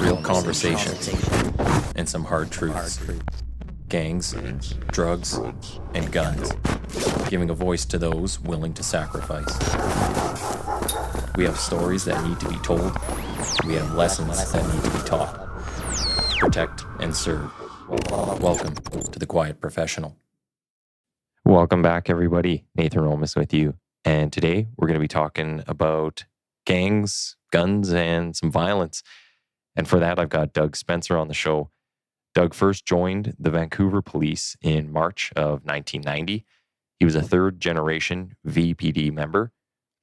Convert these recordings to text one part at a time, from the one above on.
real conversations, and some hard truths. Gangs, drugs, and guns. Giving a voice to those willing to sacrifice. We have stories that need to be told. We have lessons that need to be taught. Protect and serve. Welcome to The Quiet Professional. Welcome back, everybody. Nathan Romas with you. And today we're going to be talking about gangs, guns, and some violence. And for that, I've got Doug Spencer on the show. Doug first joined the Vancouver police in March of 1990. He was a third-generation VPD member.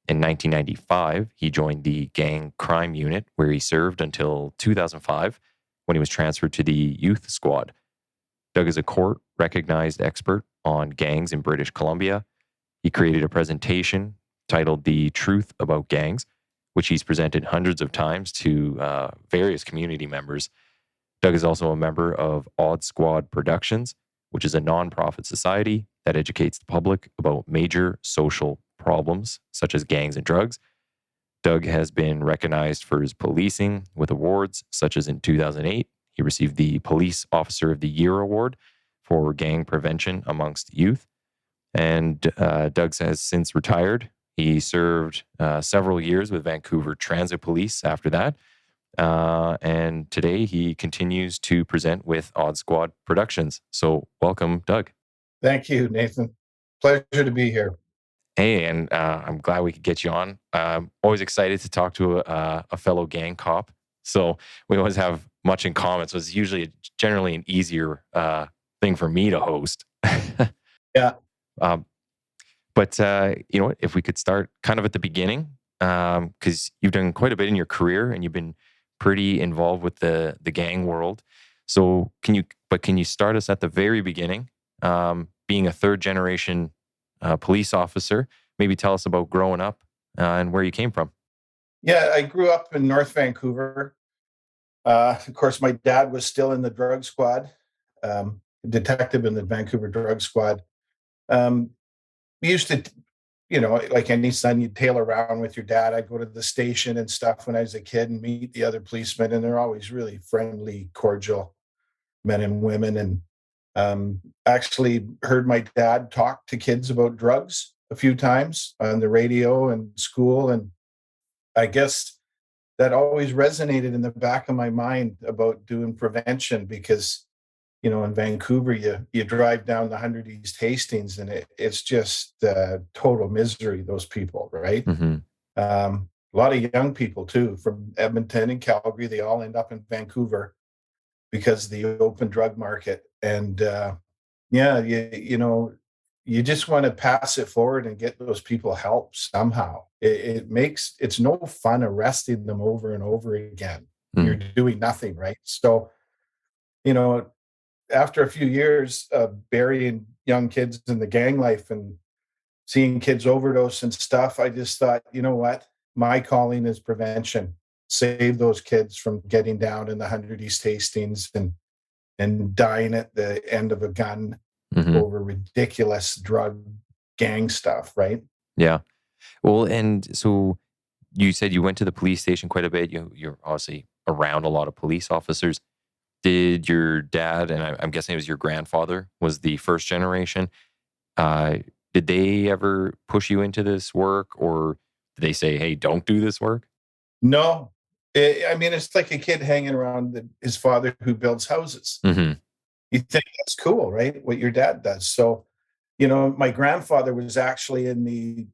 In 1995, he joined the gang crime unit, where he served until 2005, when he was transferred to the youth squad. Doug is a court-recognized expert on gangs in British Columbia. He created a presentation titled The Truth About Gangs, which he's presented hundreds of times to various community members. Doug is also a member of Odd Squad Productions, which is a nonprofit society that educates the public about major social problems such as gangs and drugs. Doug has been recognized for his policing with awards, such as in 2008, he received the Police Officer of the Year Award for gang prevention amongst youth. And Doug has since retired. He served several years with Vancouver Transit Police after that. And today he continues to present with Odd Squad Productions. So welcome, Doug. Thank you, Nathan. Pleasure to be here. Hey, and I'm glad we could get you on. I'm always excited to talk to a fellow gang cop. So we always have much in common. So it's usually generally an easier thing for me to host. Yeah. But you know what? If we could start kind of at the beginning, because you've done quite a bit in your career and you've been pretty involved with the gang world. So can you start us at the very beginning, being a third generation police officer? Maybe tell us about growing up and where you came from. Yeah, I grew up in North Vancouver. Of course, my dad was still in the drug squad, detective in the Vancouver drug squad. We used to, like any son, you'd tail around with your dad. I'd go to the station and stuff when I was a kid and meet the other policemen, and they're always really friendly, cordial men and women. And actually heard my dad talk to kids about drugs a few times on the radio and school. And I guess that always resonated in the back of my mind about doing prevention because, in Vancouver, you drive down the 100 East Hastings and it's just total misery, those people, right? Mm-hmm. A lot of young people too, from Edmonton and Calgary, they all end up in Vancouver because of the open drug market. And you just want to pass it forward and get those people help somehow. It's no fun arresting them over and over again. Mm. You're doing nothing, right? So, after a few years of burying young kids in the gang life and seeing kids overdose and stuff, I just thought, you know what? My calling is prevention. Save those kids from getting down in the 100 East Hastings and dying at the end of a gun. Mm-hmm. Over ridiculous drug gang stuff, right? Yeah. Well, and so you said you went to the police station quite a bit. You're obviously around a lot of police officers. Did your dad, and I'm guessing it was your grandfather, was the first generation, did they ever push you into this work, or did they say, hey, don't do this work? No. It's like a kid hanging around his father who builds houses. Mm-hmm. You think that's cool, right? What your dad does. So, my grandfather was actually in the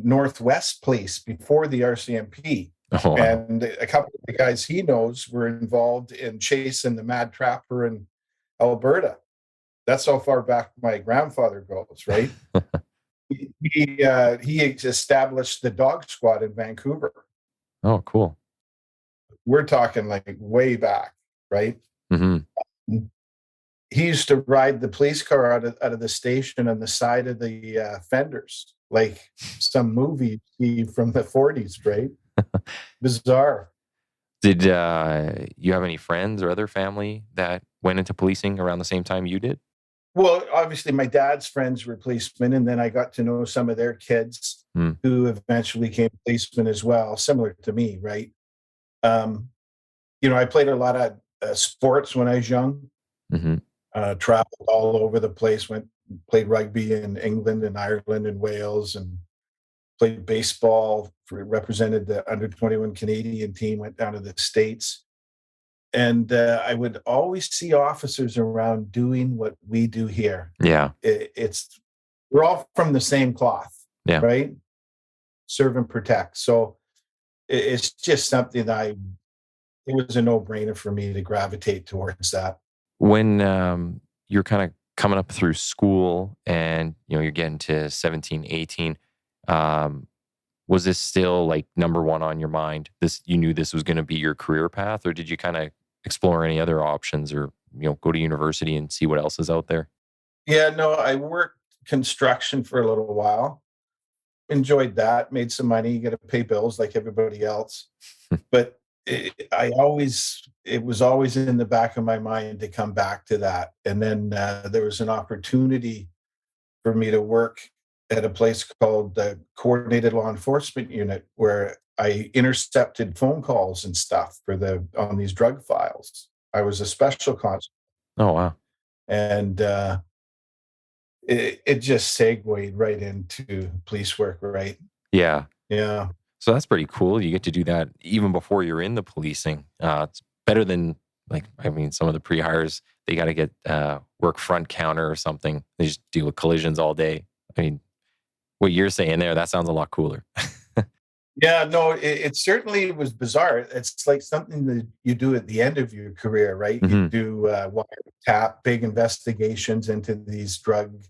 Northwest Police before the RCMP. Oh, wow. And a couple of the guys he knows were involved in chasing the Mad Trapper in Alberta. That's how far back my grandfather goes, right? He established the dog squad in Vancouver. Oh, cool. We're talking like way back, right? Mm-hmm. He used to ride the police car out of the station on the side of the fenders, like some movie from the 40s, right? Bizarre. Did you have any friends or other family that went into policing around the same time you did? Well, obviously, my dad's friends were policemen, and then I got to know some of their kids who eventually became policemen as well, similar to me, right? I played a lot of sports when I was young. Hmm. Traveled all over the place. Played rugby in England and Ireland and Wales, and played baseball. Represented the under 21 Canadian team. Went down to the States, and I would always see officers around doing what we do here. Yeah. It's we're all from the same cloth, Yeah. right? Serve and protect. So it's just something it was a no-brainer for me to gravitate towards that. When you're kind of coming up through school and you're getting to 17, 18, um, was this still like number one on your mind? You knew this was going to be your career path, or did you kind of explore any other options, or go to university and see what else is out there? Yeah, no, I worked construction for a little while. Enjoyed that, made some money, you gotta pay bills like everybody else. But it was always in the back of my mind to come back to that. And then there was an opportunity for me to work at a place called the Coordinated Law Enforcement Unit, where I intercepted phone calls and stuff on these drug files. I was a special constable, Oh wow. and it just segued right into police work, right? Yeah. Yeah. So that's pretty cool. You get to do that even before you're in the policing. It's better than, like, I mean, some of the pre-hires, they got to get work front counter or something. They just deal with collisions all day. I mean, what you're saying there, that sounds a lot cooler. Yeah, no, it certainly was bizarre. It's like something that you do at the end of your career, right? You Hmm. do wiretap, big investigations into these drug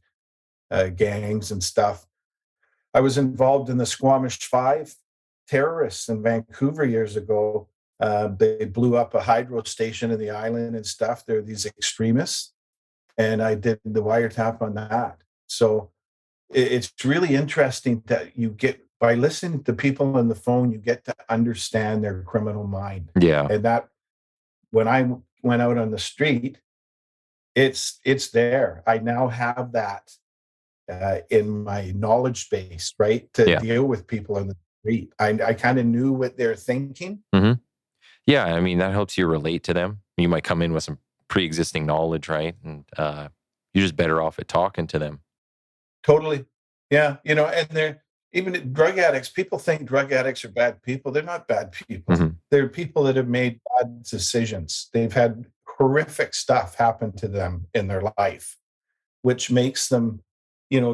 gangs and stuff. I was involved in the Squamish Five terrorists in Vancouver years ago. They blew up a hydro station in the island and stuff. They're these extremists, and I did the wiretap on that. So it's really interesting that by listening to people on the phone, you get to understand their criminal mind. Yeah. And that when I went out on the street, it's there. I now have that in my knowledge base, right? To Yeah. deal with people on the street. I kind of knew what they're thinking. Hmm. Yeah. I mean, that helps you relate to them. You might come in with some pre-existing knowledge, right? And you're just better off at talking to them. Totally. Yeah. And they're even drug addicts. People think drug addicts are bad people. They're not bad people. Hmm. They're people that have made bad decisions. They've had horrific stuff happen to them in their life, which makes them,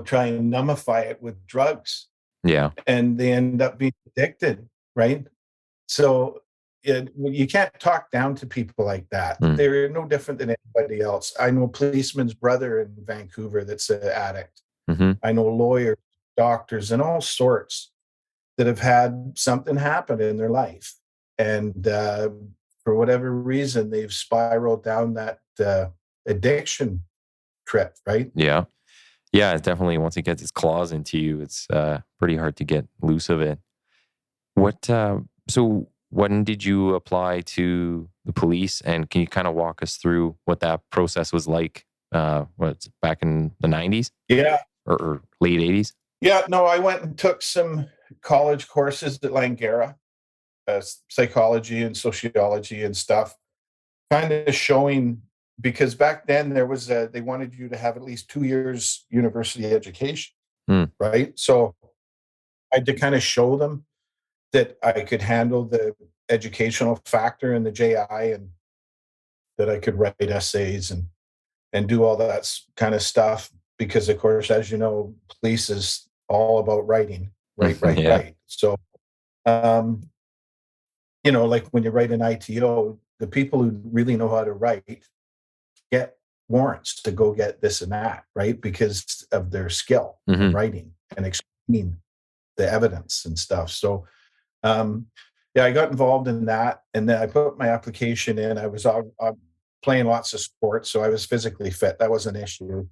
try and numbify it with drugs, Yeah. and they end up being addicted, right? So you can't talk down to people like that. Mm. They're no different than anybody else. I know a policeman's brother in Vancouver that's an addict. Hmm. I know lawyers, doctors, and all sorts that have had something happen in their life. And for whatever reason, they've spiraled down that addiction trip, right? Yeah. Yeah. It's definitely, once it gets its claws into you, it's pretty hard to get loose of it. So when did you apply to the police, and can you kind of walk us through what that process was like? Back in the 90s, Yeah. or late 80s? Yeah. No, I went and took some college courses at Langara, psychology and sociology and stuff, kind of showing, because back then they wanted you to have at least 2 years university education, Mm. right? So I had to kind of show them that I could handle the educational factor in the JI, and that I could write essays and do all that kind of stuff. Because of course, as you know, police is all about writing, Yeah. right. So, um, like when you write an ITO, the people who really know how to write get warrants to go get this and that, right? Because of their skill in Hmm. writing and explaining the evidence and stuff. So, um, yeah, I got involved in that, and then I put my application in. I was playing lots of sports, so I was physically fit. That was an issue.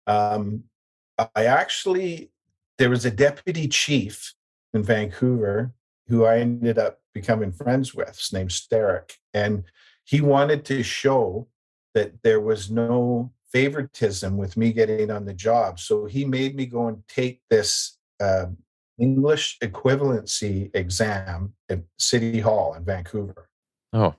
Um, I actually There was a deputy chief in Vancouver who I ended up becoming friends with. His name's Steric, and he wanted to show that there was no favoritism with me getting on the job. So he made me go and take this English equivalency exam at City Hall in Vancouver. Oh.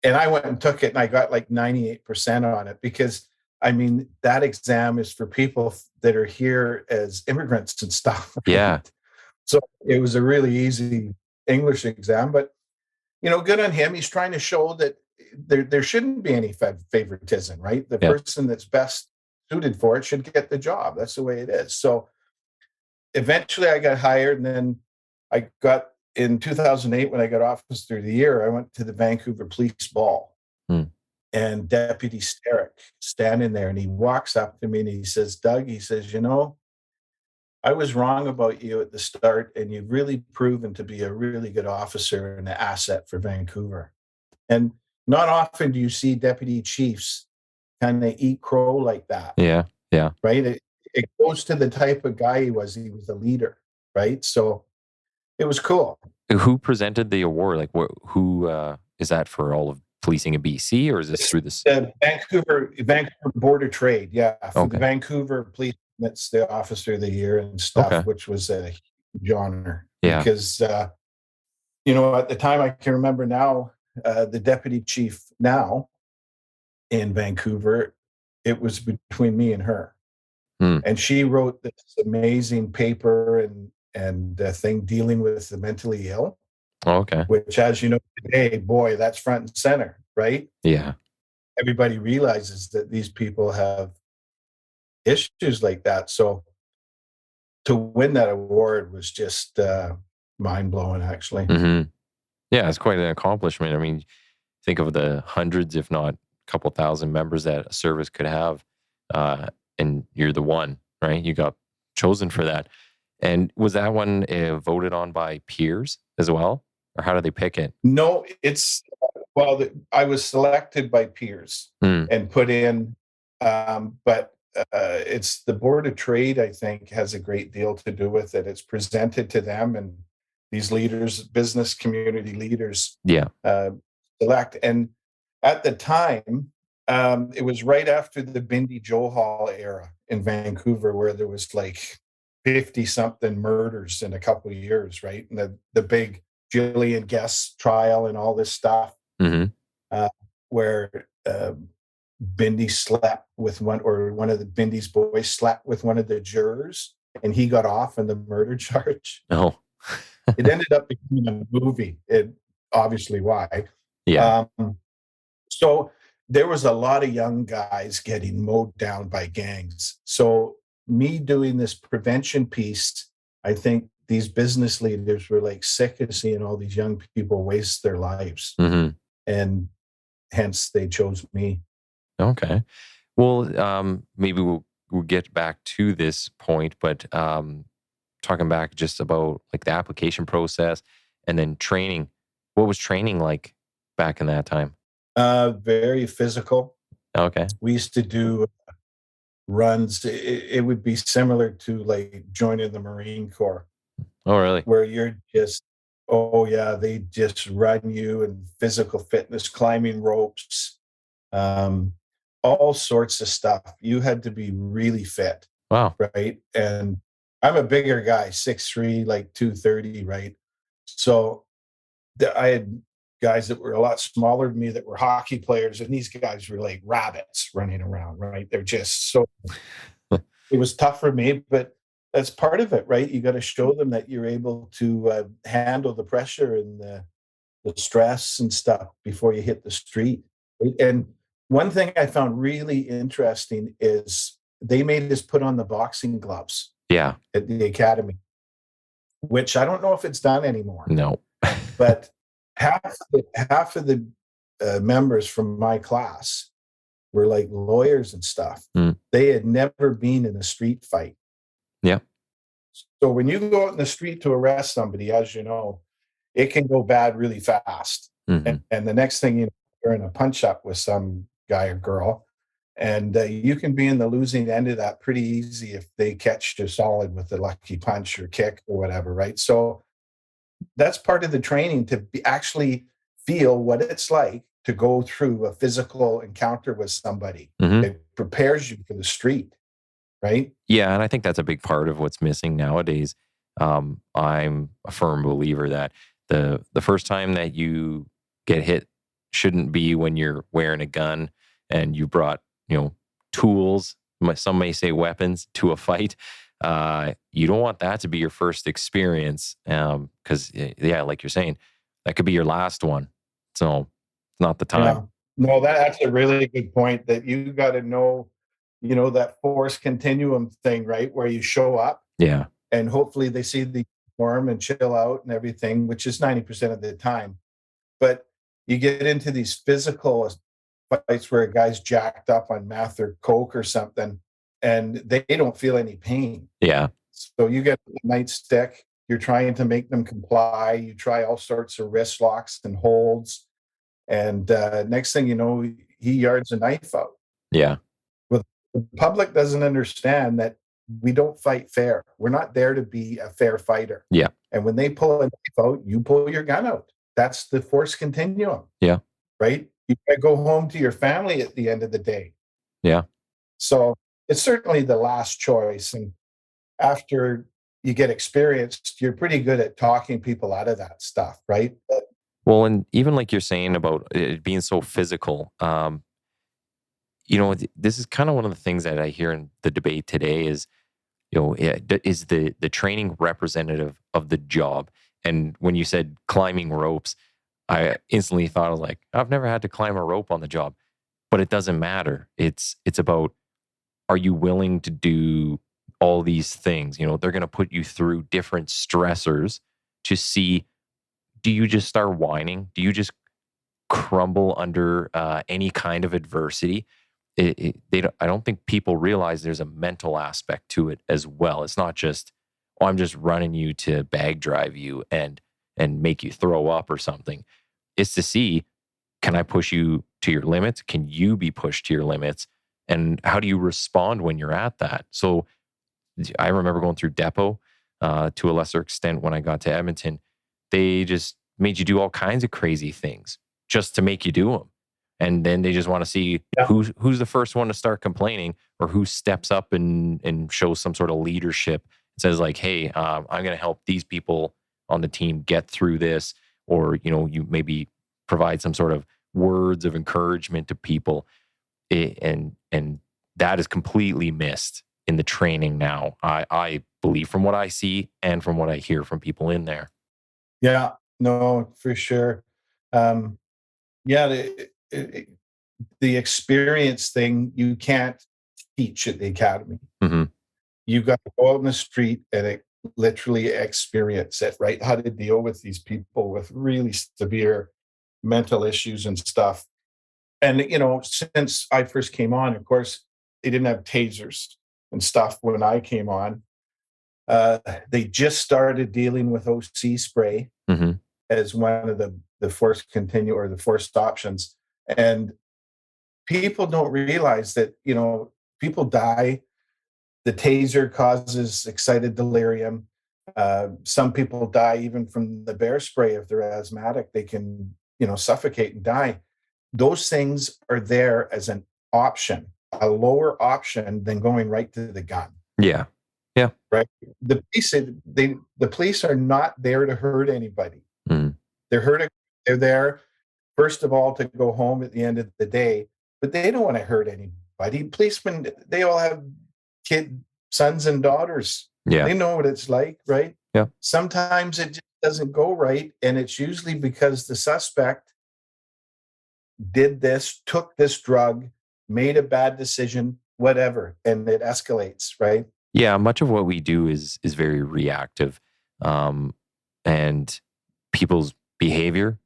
And I went and took it, and I got like 98% on it because, I mean, that exam is for people that are here as immigrants and stuff. Yeah. Right? So it was a really easy English exam, but good on him. He's trying to show that there shouldn't be any favoritism, right? The Yeah. person that's best suited for it should get the job. That's the way it is. So eventually I got hired, and then I got in 2008 when I got Officer of the Year, I went to the Vancouver Police Ball, Hmm. and Deputy Sterick standing there, and he walks up to me and he says, "Doug," he says, "I was wrong about you at the start, and you've really proven to be a really good officer and an asset for Vancouver." And not often do you see deputy chiefs kind of eat crow like that, Yeah. Yeah. right? It goes to the type of guy he was. He was a leader, right? So it was cool. Who presented the award? Like, who is that for all of policing in BC, or is this It's through this? the Vancouver Board of Trade, yeah, for the Okay. Vancouver Police. That's the Officer of the Year and stuff, Okay. which was a huge honor Yeah. because at the time, I can remember now, the deputy chief now in Vancouver, it was between me and her. Hmm. And she wrote this amazing paper and thing dealing with the mentally ill, Oh, okay. which, as you know, today, boy, that's front and center, right? Yeah. Everybody realizes that these people have issues like that. So to win that award was just mind blowing, actually. Mm-hmm. Yeah, it's quite an accomplishment. I mean, think of the hundreds, if not a couple thousand members that a service could have, and you're the one, right? You got chosen for that. And was that one voted on by peers as well, or how do they pick it? No, it's I was selected by peers Hmm. and put in, but it's the Board of Trade, I think, has a great deal to do with it. It's presented to them, and these leaders, business community leaders, Yeah. select. And at the time, it was right after the Bindi Johal era in Vancouver, where there was like 50 something murders in a couple of years, right? And the big Gillian Guest trial and all this stuff, Mm-hmm. where Bindi slept with one of the Bindi's boys slept with one of the jurors, and he got off on the murder charge. Oh. It ended up becoming a movie. It obviously why. Yeah. So there was a lot of young guys getting mowed down by gangs. So me doing this prevention piece, I think these business leaders were like sick of seeing all these young people waste their lives, Mm-hmm. and hence they chose me. Okay. Well, maybe we'll get back to this point, but talking back just about like the application process and then training. What was training like back in that time? Very physical. Okay. We used to do runs. It would be similar to like joining the Marine Corps, Oh, really? where you're just, oh yeah, they just run you, and physical fitness, climbing ropes, um, all sorts of stuff. You had to be really fit, Wow. right? And I'm a bigger guy, 6'3", like 230, right? So I had guys that were a lot smaller than me that were hockey players, and these guys were like rabbits running around, right? They're just so, it was tough for me, but that's part of it, right? You got to show them that you're able to handle the pressure and the stress and stuff before you hit the street. Right? And one thing I found really interesting is they made us put on the boxing gloves Yeah. at the academy, which I don't know if it's done anymore. No. But half of the members from my class were like lawyers and stuff. Mm. They had never been in a street fight. Yeah. So when you go out in the street to arrest somebody, as you know, it can go bad really fast. Mm-hmm. And the next thing you know, you're in a punch up with some guy or girl, and you can be in the losing end of that pretty easy if they catch you solid with a lucky punch or kick or whatever, right? So that's part of the training, to actually feel what it's like to go through a physical encounter with somebody. Mm-hmm. It prepares you for the street, right? Yeah, and I think that's a big part of what's missing nowadays. I'm a firm believer that the first time that you get hit shouldn't be when you're wearing a gun and you brought, tools, some may say weapons, to a fight. You don't want that to be your first experience, because, like you're saying, that could be your last one. So it's not the time. Yeah. No, that's a really good point, that you got to know, that force continuum thing, right? Where you show up Yeah. and hopefully they see the form and chill out and everything, which is 90% of the time. But you get into these physical fights where a guy's jacked up on meth or coke or something, and they don't feel any pain. Yeah. So you get a nightstick, you're trying to make them comply. You try all sorts of wrist locks and holds. And next thing you know, he yards a knife out. Yeah. Well, the public doesn't understand that we don't fight fair. We're not there to be a fair fighter. Yeah. And when they pull a knife out, you pull your gun out. That's the force continuum. Yeah. Right? You gotta go home to your family at the end of the day. Yeah. So it's certainly the last choice. And after you get experienced, you're pretty good at talking people out of that stuff, right? But Well, and even like you're saying about it being so physical, this is kind of one of the things that I hear in the debate today is, is the training representative of the job? And when you said climbing ropes, I instantly thought, I was like, I've never had to climb a rope on the job, but it doesn't matter. It's about, are you willing to do all these things? They're going to put you through different stressors to see, do you just start whining? Do you just crumble under any kind of adversity? I don't think people realize there's a mental aspect to it as well. It's not just, oh, I'm just running you to bag drive you and make you throw up or something. It's to see, can I push you to your limits? Can you be pushed to your limits? And how do you respond when you're at that? So I remember going through Depot to a lesser extent when I got to Edmonton. They just made you do all kinds of crazy things just to make you do them. And then they just want to see who's the first one to start complaining, or who steps up and shows some sort of leadership and says like, hey, I'm going to help these people on the team get through this. Or, you maybe provide some sort of words of encouragement to people. And that is completely missed in the training now. I believe, from what I see and from what I hear from people in there. yeah, no, for sure. Um, yeah, the experience thing you can't teach at the academy. Mm-hmm. You got to go out in the street and literally experience it, right? How to deal with these people with really severe mental issues and stuff. And, since I first came on, of course, they didn't have tasers and stuff when I came on. They just started dealing with OC spray Mm-hmm. as one of the forced continue or the forced options. And people don't realize that, people die. The taser causes excited delirium. Some people die even from the bear spray. If they're asthmatic, they can, suffocate and die. Those things are there as an option, a lower option than going right to the gun. Yeah. Yeah. Right. The police are not there to hurt anybody. Mm. They're there, first of all, to go home at the end of the day, but they don't want to hurt anybody. Policemen, they all have sons and daughters. Yeah. They know what it's like, right? Yeah. Sometimes it just doesn't go right. And it's usually because the suspect took this drug, made a bad decision, whatever, and it escalates, right? Yeah. Much of what we do is very reactive. And people's behavior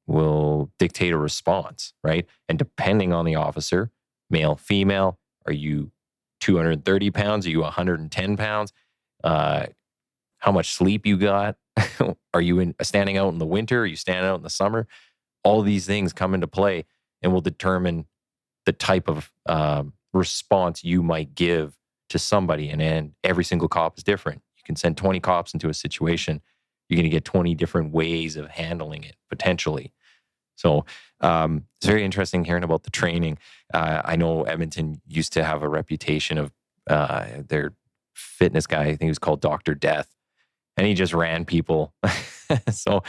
will dictate a response, right? And depending on the officer, male, female, are you 230 pounds? Are you 110 pounds? How much sleep you got? Are you standing out in the winter? Are you standing out in the summer? All these things come into play and will determine the type of response you might give to somebody. And every single cop is different. You can send 20 cops into a situation. You're going to get 20 different ways of handling it, potentially. So it's very interesting hearing about the training. I know Edmonton used to have a reputation of their fitness guy. I think he was called Dr. Death, and he just ran people. So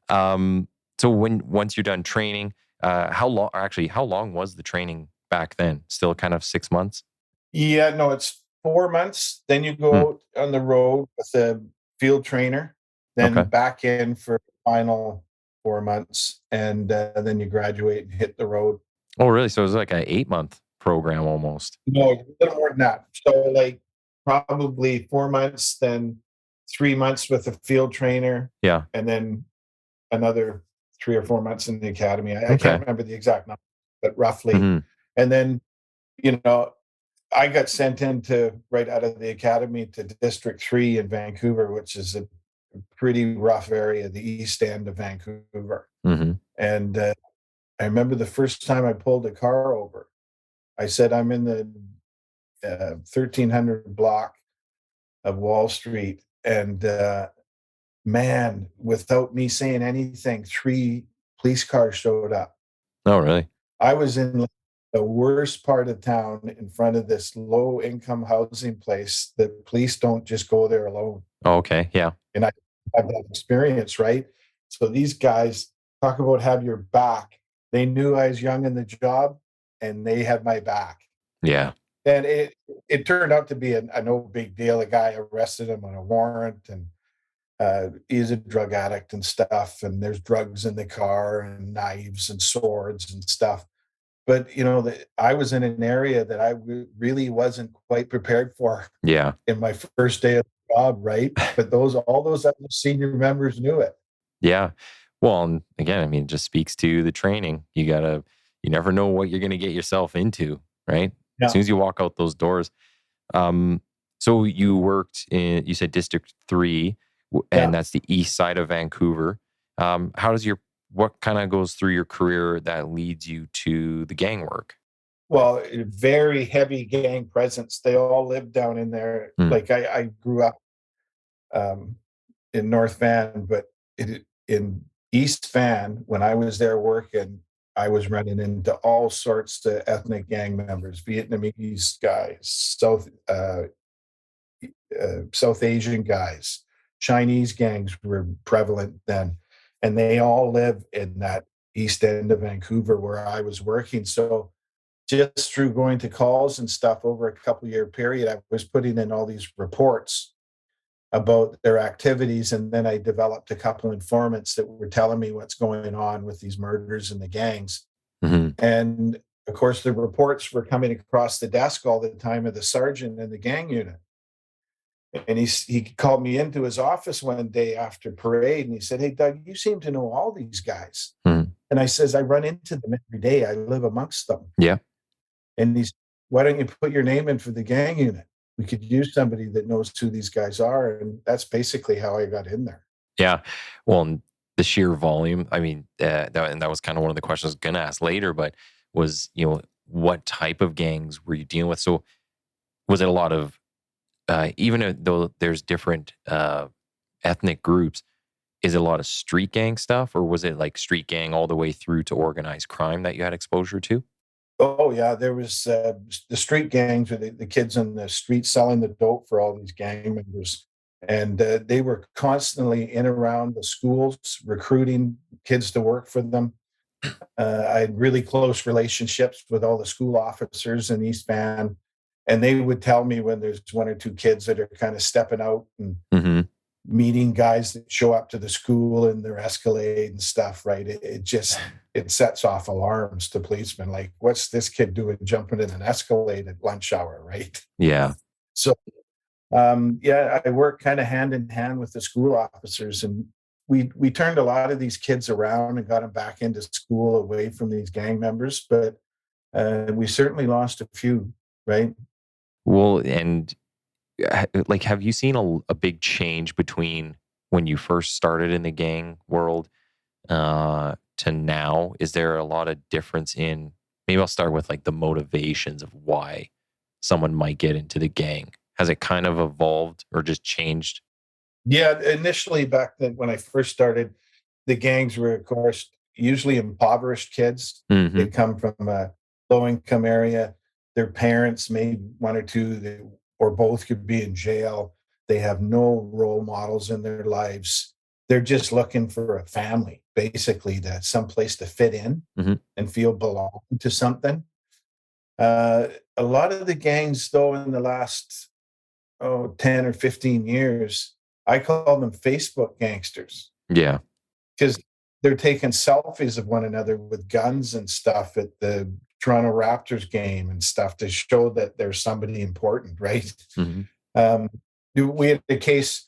once you're done training, How long? Actually, how long was the training back then? Still kind of 6 months. Yeah, no, it's 4 months. Then you Hmm. go out on the road with a field trainer, then Okay. back in for the final 4 months, and then you graduate and hit the road. Oh, really? So it was like an 8 month program almost. No, a little more than that. So, like, probably 4 months, then 3 months with a field trainer, Yeah. and then another 3 or 4 months in the academy. I can't Okay. remember the exact number, but roughly. Hmm. And then, you know, I got sent into right out of the academy to District 3 in Vancouver, which is a pretty rough area, the east end of Vancouver. Hmm. And I remember the first time I pulled a car over, I said, I'm in the 1300 block of Wall Street. And man, without me saying anything, three police cars showed up. Oh, really? I was in the worst part of town in front of this low income housing place. The police don't just go there alone. Oh, okay. Yeah. And I have that experience, right? So these guys talk about have your back. They knew I was young in the job and they had my back. Yeah. And it turned out to be a no big deal. A guy arrested him on a warrant, and he's a drug addict and stuff. And there's drugs in the car and knives and swords and stuff. But I was in an area that I really wasn't quite prepared for Yeah. in my first day of the job, right? But all those other senior members knew it. Yeah. Well, and again, I mean, it just speaks to the training. You never know what you're going to get yourself into, right? As Yeah. soon as you walk out those doors. Um, so you worked you said District 3, and Yeah. that's the east side of Vancouver. What kind of goes through your career that leads you to the gang work? Well, very heavy gang presence. They all lived down in there. Hmm. Like I grew up um, in North Van, but in East Van, when I was there working, I was running into all sorts of ethnic gang members, Vietnamese guys, South Asian guys, Chinese gangs were prevalent then, and they all live in that east end of Vancouver where I was working. So just through going to calls and stuff over a couple-year period, I was putting in all these reports about their activities, and then I developed a couple informants that were telling me what's going on with these murders and the gangs. Hmm. And of course, the reports were coming across the desk all the time of the sergeant in the gang unit. And he called me into his office one day after parade, and he said, "Hey, Doug, you seem to know all these guys." Hmm. And I says, "I run into them every day. I live amongst them." Yeah. And he's, "Why don't you put your name in for the gang unit? We could use somebody that knows who these guys are." And that's basically how I got in there. Yeah. Well, and the sheer volume, I mean, that was kind of one of the questions I was going to ask later, but what type of gangs were you dealing with? So was it a lot of, though there's different ethnic groups, is it a lot of street gang stuff, or was it like street gang all the way through to organized crime that you had exposure to? Oh yeah, there was the street gangs, or the kids in the street selling the dope for all these gang members, and they were constantly in around the schools recruiting kids to work for them. I had really close relationships with all the school officers in East Van, and they would tell me when there's one or two kids that are kind of stepping out and Hmm. meeting guys that show up to the school in their Escalade and stuff, right? It sets off alarms to policemen. Like, what's this kid doing jumping in an Escalade at lunch hour, right? Yeah. So, yeah, I work kind of hand in hand with the school officers, and we turned a lot of these kids around and got them back into school away from these gang members, but we certainly lost a few, right? Well, and like, have you seen a big change between when you first started in the gang world to now? Is there a lot of difference in, maybe I'll start with like the motivations of why someone might get into the gang? Has it kind of evolved or just changed? Yeah, initially back then when I first started, the gangs were, of course, usually impoverished kids. They Hmm. come from a low income area. Their parents, maybe one or two, or both, could be in jail. They have no role models in their lives. they're just looking for a family, basically, that someplace to fit in and feel belong to something. A lot of the gangs, though, in the last 10 or 15 years, I call them Facebook gangsters Yeah. because they're taking selfies of one another with guns and stuff at the Toronto Raptors game and stuff to show that there's somebody important, right? Hmm. Um, we had a case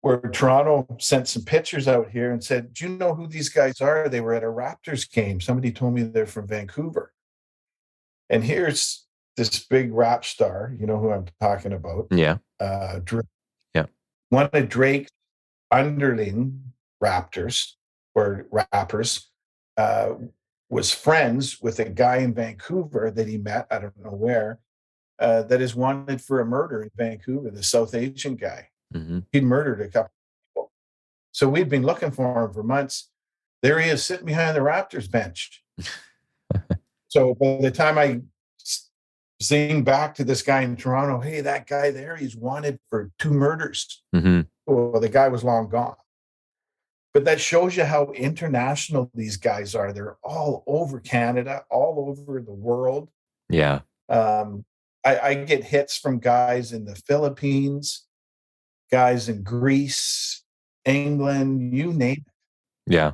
where Toronto sent some pictures out here and said, "Do you know who these guys are? They were at a Raptors game. Somebody told me they're from Vancouver." And here's this big rap star, you know who I'm talking about, Yeah. Drake. Yeah. One of Drake's underling raptors or rappers uh, was friends with a guy in Vancouver that he met, I don't know where, that is wanted for a murder in Vancouver, the South Asian guy. Hmm. He'd murdered a couple of people. So we'd been looking for him for months. There he is sitting behind the Raptors bench. So by the time I zing back to this guy in Toronto, hey, that guy there, he's wanted for 2 murders. Hmm. Well, the guy was long gone. But that shows you how international these guys are. They're all over Canada, all over the world. Yeah. I get hits from guys in the Philippines, guys in Greece, England, you name it, Yeah.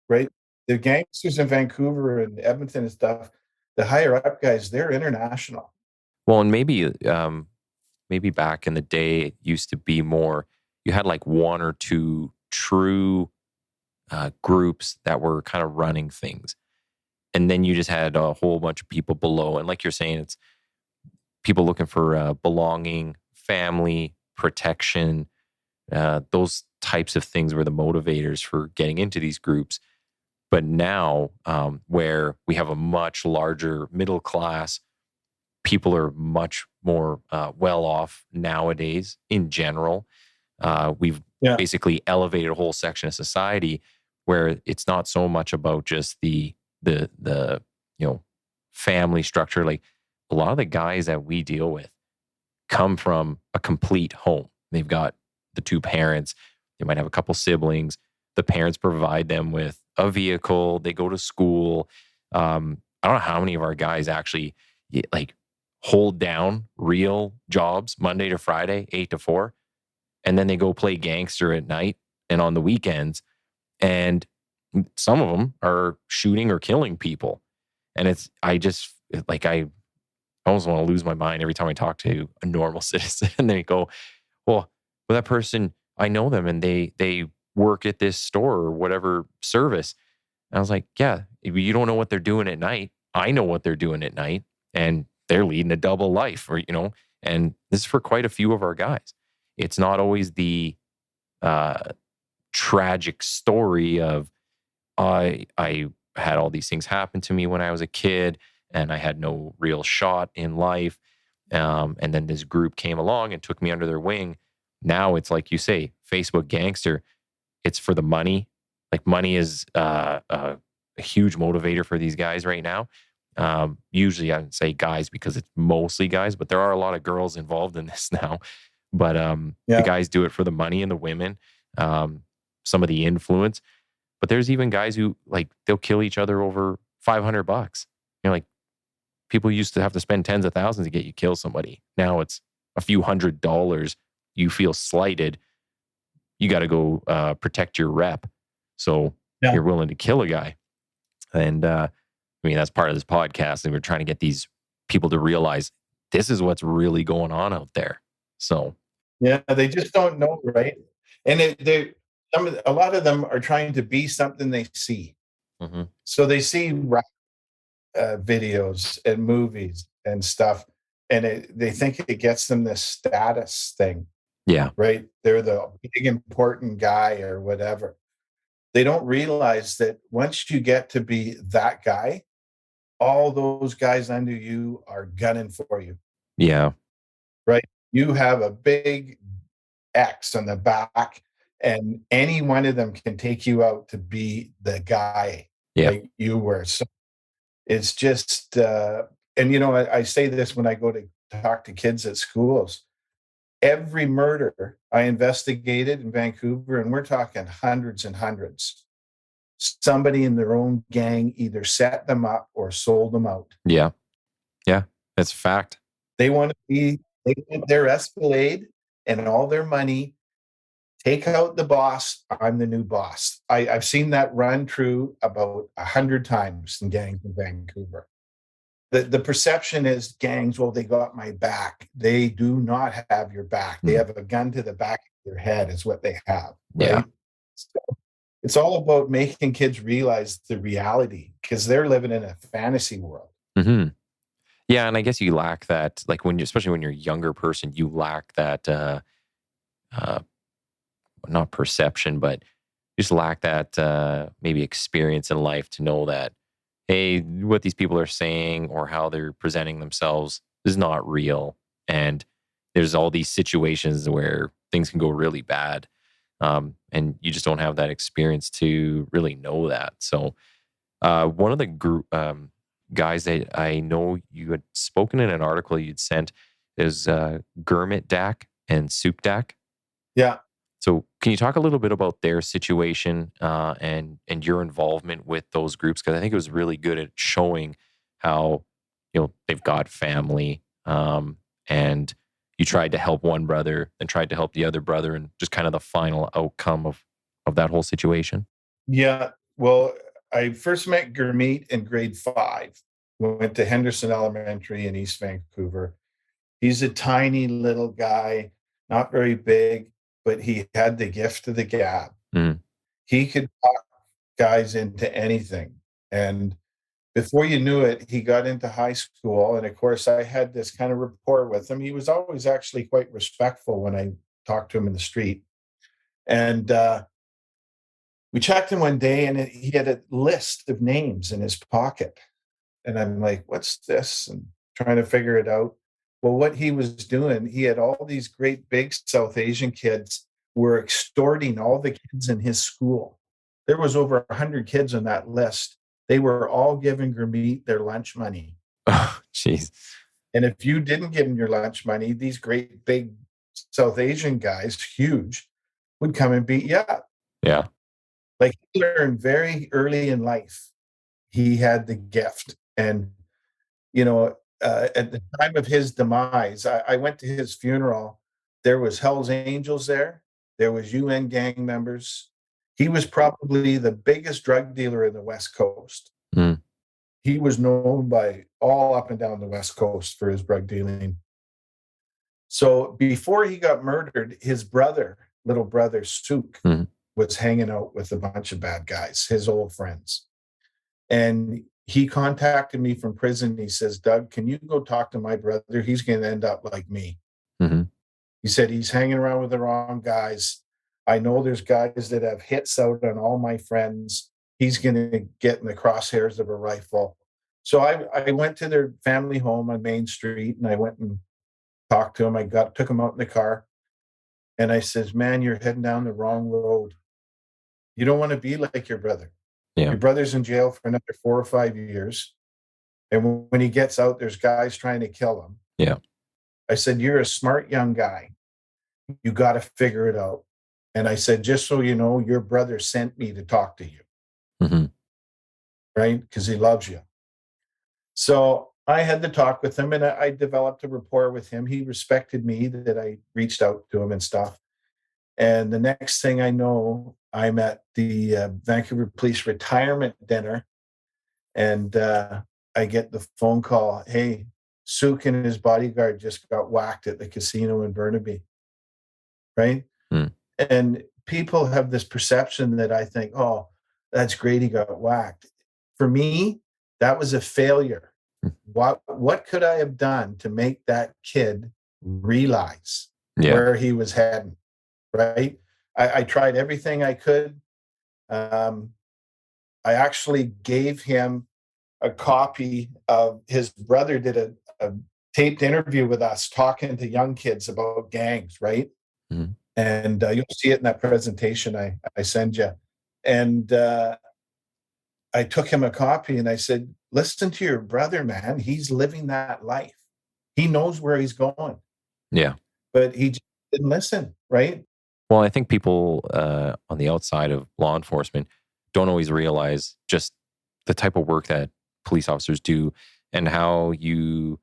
right? The gangsters in Vancouver and Edmonton and stuff, the higher up guys, they're international. Well, and maybe back in the day, it used to be more, you had like one or two true groups that were kind of running things. And then you just had a whole bunch of people below. And like you're saying, it's people looking for belonging, family, protection. Those types of things were the motivators for getting into these groups. But now, where we have a much larger middle class, people are much more well off nowadays in general. We've Yeah. basically elevated a whole section of society where it's not so much about just the family structure. Like a lot of the guys that we deal with come from a complete home. They've got the 2 parents. They might have a couple siblings. The parents provide them with a vehicle. They go to school. I don't know how many of our guys actually like hold down real jobs Monday to Friday, 8 to 4, and then they go play gangster at night and on the weekends. And some of them are shooting or killing people. And I almost want to lose my mind every time I talk to a normal citizen and they go, well, that person, I know them and they work at this store or whatever service. And I was like, yeah, if you don't know what they're doing at night, I know what they're doing at night, and they're leading a double life, and this is for quite a few of our guys. It's not always the uh, tragic story of I had all these things happen to me when I was a kid and I had no real shot in life. And then this group came along and took me under their wing. Now it's like you say, Facebook gangster. It's for the money. Like money is a huge motivator for these guys right now. Usually I would say guys because it's mostly guys, but there are a lot of girls involved in this now. But the Yeah. guys do it for the money and the women, some of the influence. But there's even guys who like they'll kill each other over $500. Like people used to have to spend tens of thousands to get you kill somebody. Now it's a few $100s. You feel slighted. You got to go protect your rep. So Yeah. you're willing to kill a guy. And that's part of this podcast. And we're trying to get these people to realize this is what's really going on out there. So, Yeah, they just don't know, right? And a lot of them are trying to be something they see. mhm. So they see rap videos and movies and stuff, and they think it gets them this status thing, Yeah. right? They're the big important guy or whatever. They don't realize that once you get to be that guy, all those guys under you are gunning for you, Yeah. right? You have a big X on the back, and any one of them can take you out to be the guy Yeah. like you were. So it's just, and I say this when I go to talk to kids at schools. every murder I investigated in Vancouver, and we're talking hundreds and hundreds, somebody in their own gang either set them up or sold them out. Yeah. Yeah. That's a fact. They want their Escalade and all their money. Take out the boss. I'm the new boss. I've seen that run true about 100 times in gangs in Vancouver. The perception is gangs, well, they got my back. They do not have your back. They have a gun to the back of your head is what they have. Right? Yeah. So it's all about making kids realize the reality because they're living in a fantasy world. Mm-hmm. Yeah, and I guess you lack that, like especially when you're a younger person, you lack that, not perception, but you just lack that maybe experience in life to know that, hey, what these people are saying or how they're presenting themselves is not real, and there's all these situations where things can go really bad, and you just don't have that experience to really know that. So, one of the group guys that I know you had spoken in an article you'd sent is Gurmit Dak and Soup Dak. Yeah. So can you talk a little bit about their situation and your involvement with those groups? Because I think it was really good at showing how, they've got family, and you tried to help one brother and tried to help the other brother, and just kind of the final outcome of that whole situation. Yeah. Well, I first met Gurmeet in grade 5. Went to Henderson Elementary in East Vancouver. He's a tiny little guy, not very big, but he had the gift of the gab. Mm. He could talk guys into anything. And before you knew it, he got into high school. And of course, I had this kind of rapport with him. He was always actually quite respectful when I talked to him in the street. And we checked him one day, and he had a list of names in his pocket. And I'm like, what's this? And trying to figure it out. Well, what he was doing, he had all these great big South Asian kids were extorting all the kids in his school. There was over 100 kids on that list. They were all giving Gurmeet their lunch money. Oh, jeez. And if you didn't give them your lunch money, these great big South Asian guys, huge, would come and beat you up. Yeah. Like, he learned very early in life, he had the gift. And, at the time of his demise, I went to his funeral. There was Hell's Angels there. There was UN gang members. He was probably the biggest drug dealer in the West Coast. Mm. He was known by all up and down the West Coast for his drug dealing. So before he got murdered, his little brother, Suk, was hanging out with a bunch of bad guys, his old friends. And he contacted me from prison. He says, Doug, can you go talk to my brother? He's going to end up like me. Mm-hmm. He said, he's hanging around with the wrong guys. I know there's guys that have hits out on all my friends. He's going to get in the crosshairs of a rifle. So I went to their family home on Main Street, and I went and talked to him. Took him out in the car. And I says, man, you're heading down the wrong road. You don't want to be like your brother. Yeah. Your brother's in jail for another 4 or 5 years. And when he gets out, there's guys trying to kill him. Yeah. I said, you're a smart young guy. You got to figure it out. And I said, just so you know, your brother sent me to talk to you. Mm-hmm. Right? Because he loves you. So I had to talk with him, and I developed a rapport with him. He respected me that I reached out to him and stuff. And the next thing I know, I'm at the Vancouver Police retirement dinner, and I get the phone call, hey, Suk and his bodyguard just got whacked at the casino in Burnaby. Right? Mm. And people have this perception that I think, oh, that's great, he got whacked. For me, that was a failure. What could I have done to make that kid realize where he was heading? Right? I tried everything I could. I actually gave him a copy of his brother did a taped interview with us talking to young kids about gangs, right? Mm-hmm. And you'll see it in that presentation I send you. And I took him a copy, and I said, listen to your brother, man. He's living that life. He knows where he's going. Yeah. But he didn't listen, right? Well, I think people on the outside of law enforcement don't always realize just the type of work that police officers do and how you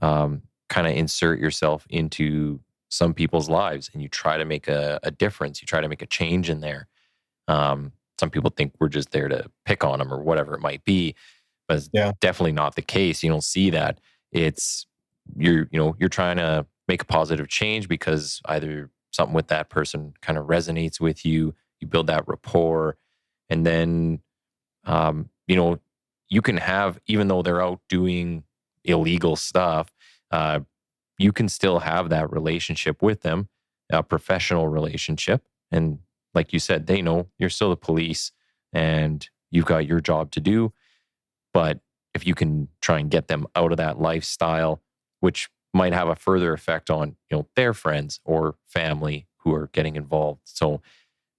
kind of insert yourself into some people's lives and you try to make a difference. You try to make a change in there. Some people think we're just there to pick on them or whatever it might be, but it's Yeah. definitely not the case. You don't see that. It's you're trying to make a positive change because either something with that person kind of resonates with you. You build that rapport, and then you know, you can have, even though they're out doing illegal stuff, uh, you can still have that relationship with them, a professional relationship. And like you said, they know you're still the police and you've got your job to do. But if you can try and get them out of that lifestyle, which might have a further effect on, their friends or family who are getting involved. So,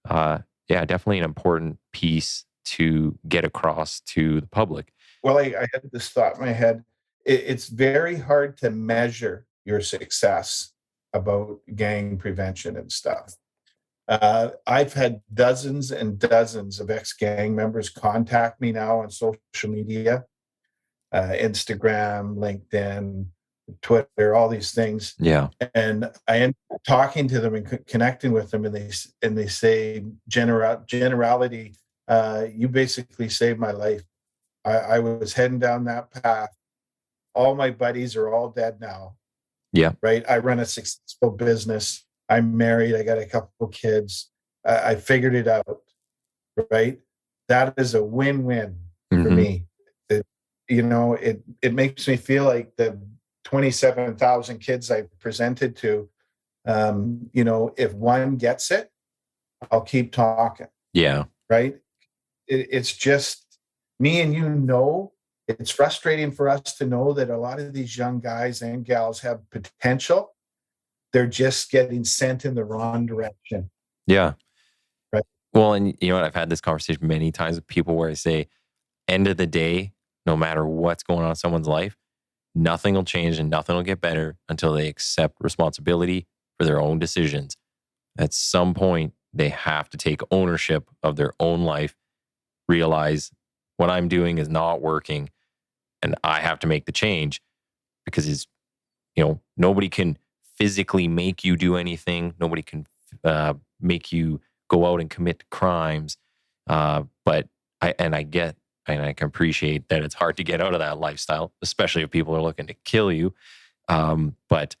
yeah, definitely an important piece to get across to the public. Well, I had this thought in my head. It's very hard to measure your success about gang prevention and stuff. I've had dozens and dozens of ex-gang members contact me now on social media, Instagram, LinkedIn, Twitter, all these things. Yeah. And I end up talking to them and connecting with them, and they say, generality, you basically saved my life. I was heading down that path. All my buddies are all dead now. Yeah. Right. I run a successful business. I'm married. I got a couple kids. I figured it out. Right. That is a win-win for me. It makes me feel like the 27,000 kids I presented to, if one gets it, I'll keep talking. Yeah. Right. It's just, me and it's frustrating for us to know that a lot of these young guys and gals have potential. They're just getting sent in the wrong direction. Yeah. Right. Well, and you know what? I've had this conversation many times with people where I say, end of the day, no matter what's going on in someone's life, nothing will change and nothing will get better until they accept responsibility for their own decisions. At some point, they have to take ownership of their own life, realize what I'm doing is not working, and I have to make the change because nobody can physically make you do anything. Nobody can make you go out and commit crimes. But I can appreciate that it's hard to get out of that lifestyle, especially if people are looking to kill you. But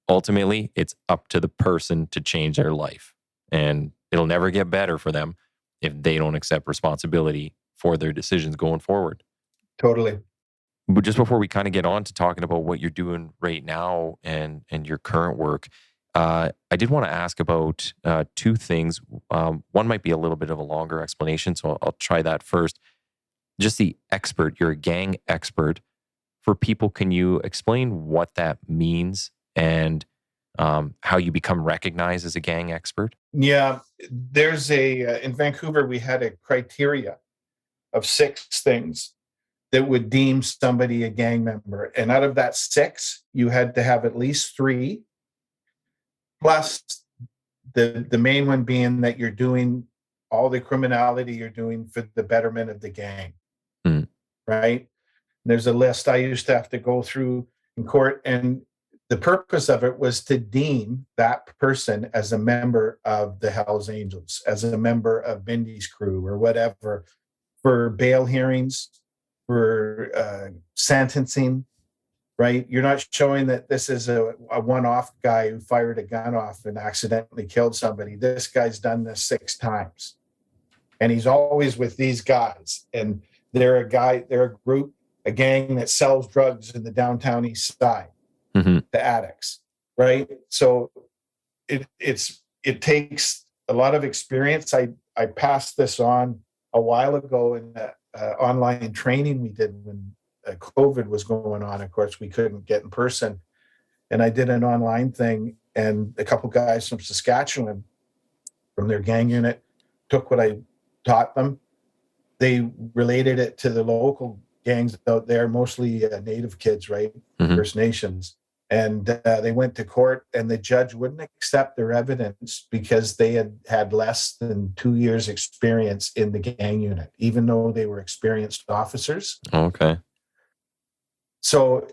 ultimately, it's up to the person to change their life, and it'll never get better for them if they don't accept responsibility for their decisions going forward. Totally. But just before we kind of get on to talking about what you're doing right now and your current work, I did want to ask about two things. One might be a little bit of a longer explanation, so I'll try that first. Just the expert, you're a gang expert. For people, can you explain what that means and how you become recognized as a gang expert? Yeah, there's in Vancouver, we had a criteria of 6 things that would deem somebody a gang member. And out of that 6, you had to have at least 3, plus the main one being that you're doing all the criminality you're doing for the betterment of the gang. Right? There's a list I used to have to go through in court, and the purpose of it was to deem that person as a member of the Hells Angels, as a member of Mindy's crew or whatever, for bail hearings, for sentencing, right? You're not showing that this is a one-off guy who fired a gun off and accidentally killed somebody. This guy's done this 6 times. And he's always with these guys. And they're a group, a gang that sells drugs in the downtown east side, the addicts, right? So it takes a lot of experience. I passed this on a while ago in online training we did when COVID was going on. Of course, we couldn't get in person. And I did an online thing, and a couple guys from Saskatchewan from their gang unit took what I taught them. They related it to the local gangs out there, mostly Native kids, right? First Nations. And they went to court, and the judge wouldn't accept their evidence because they had had less than 2 years experience in the gang unit, even though they were experienced officers. Okay. So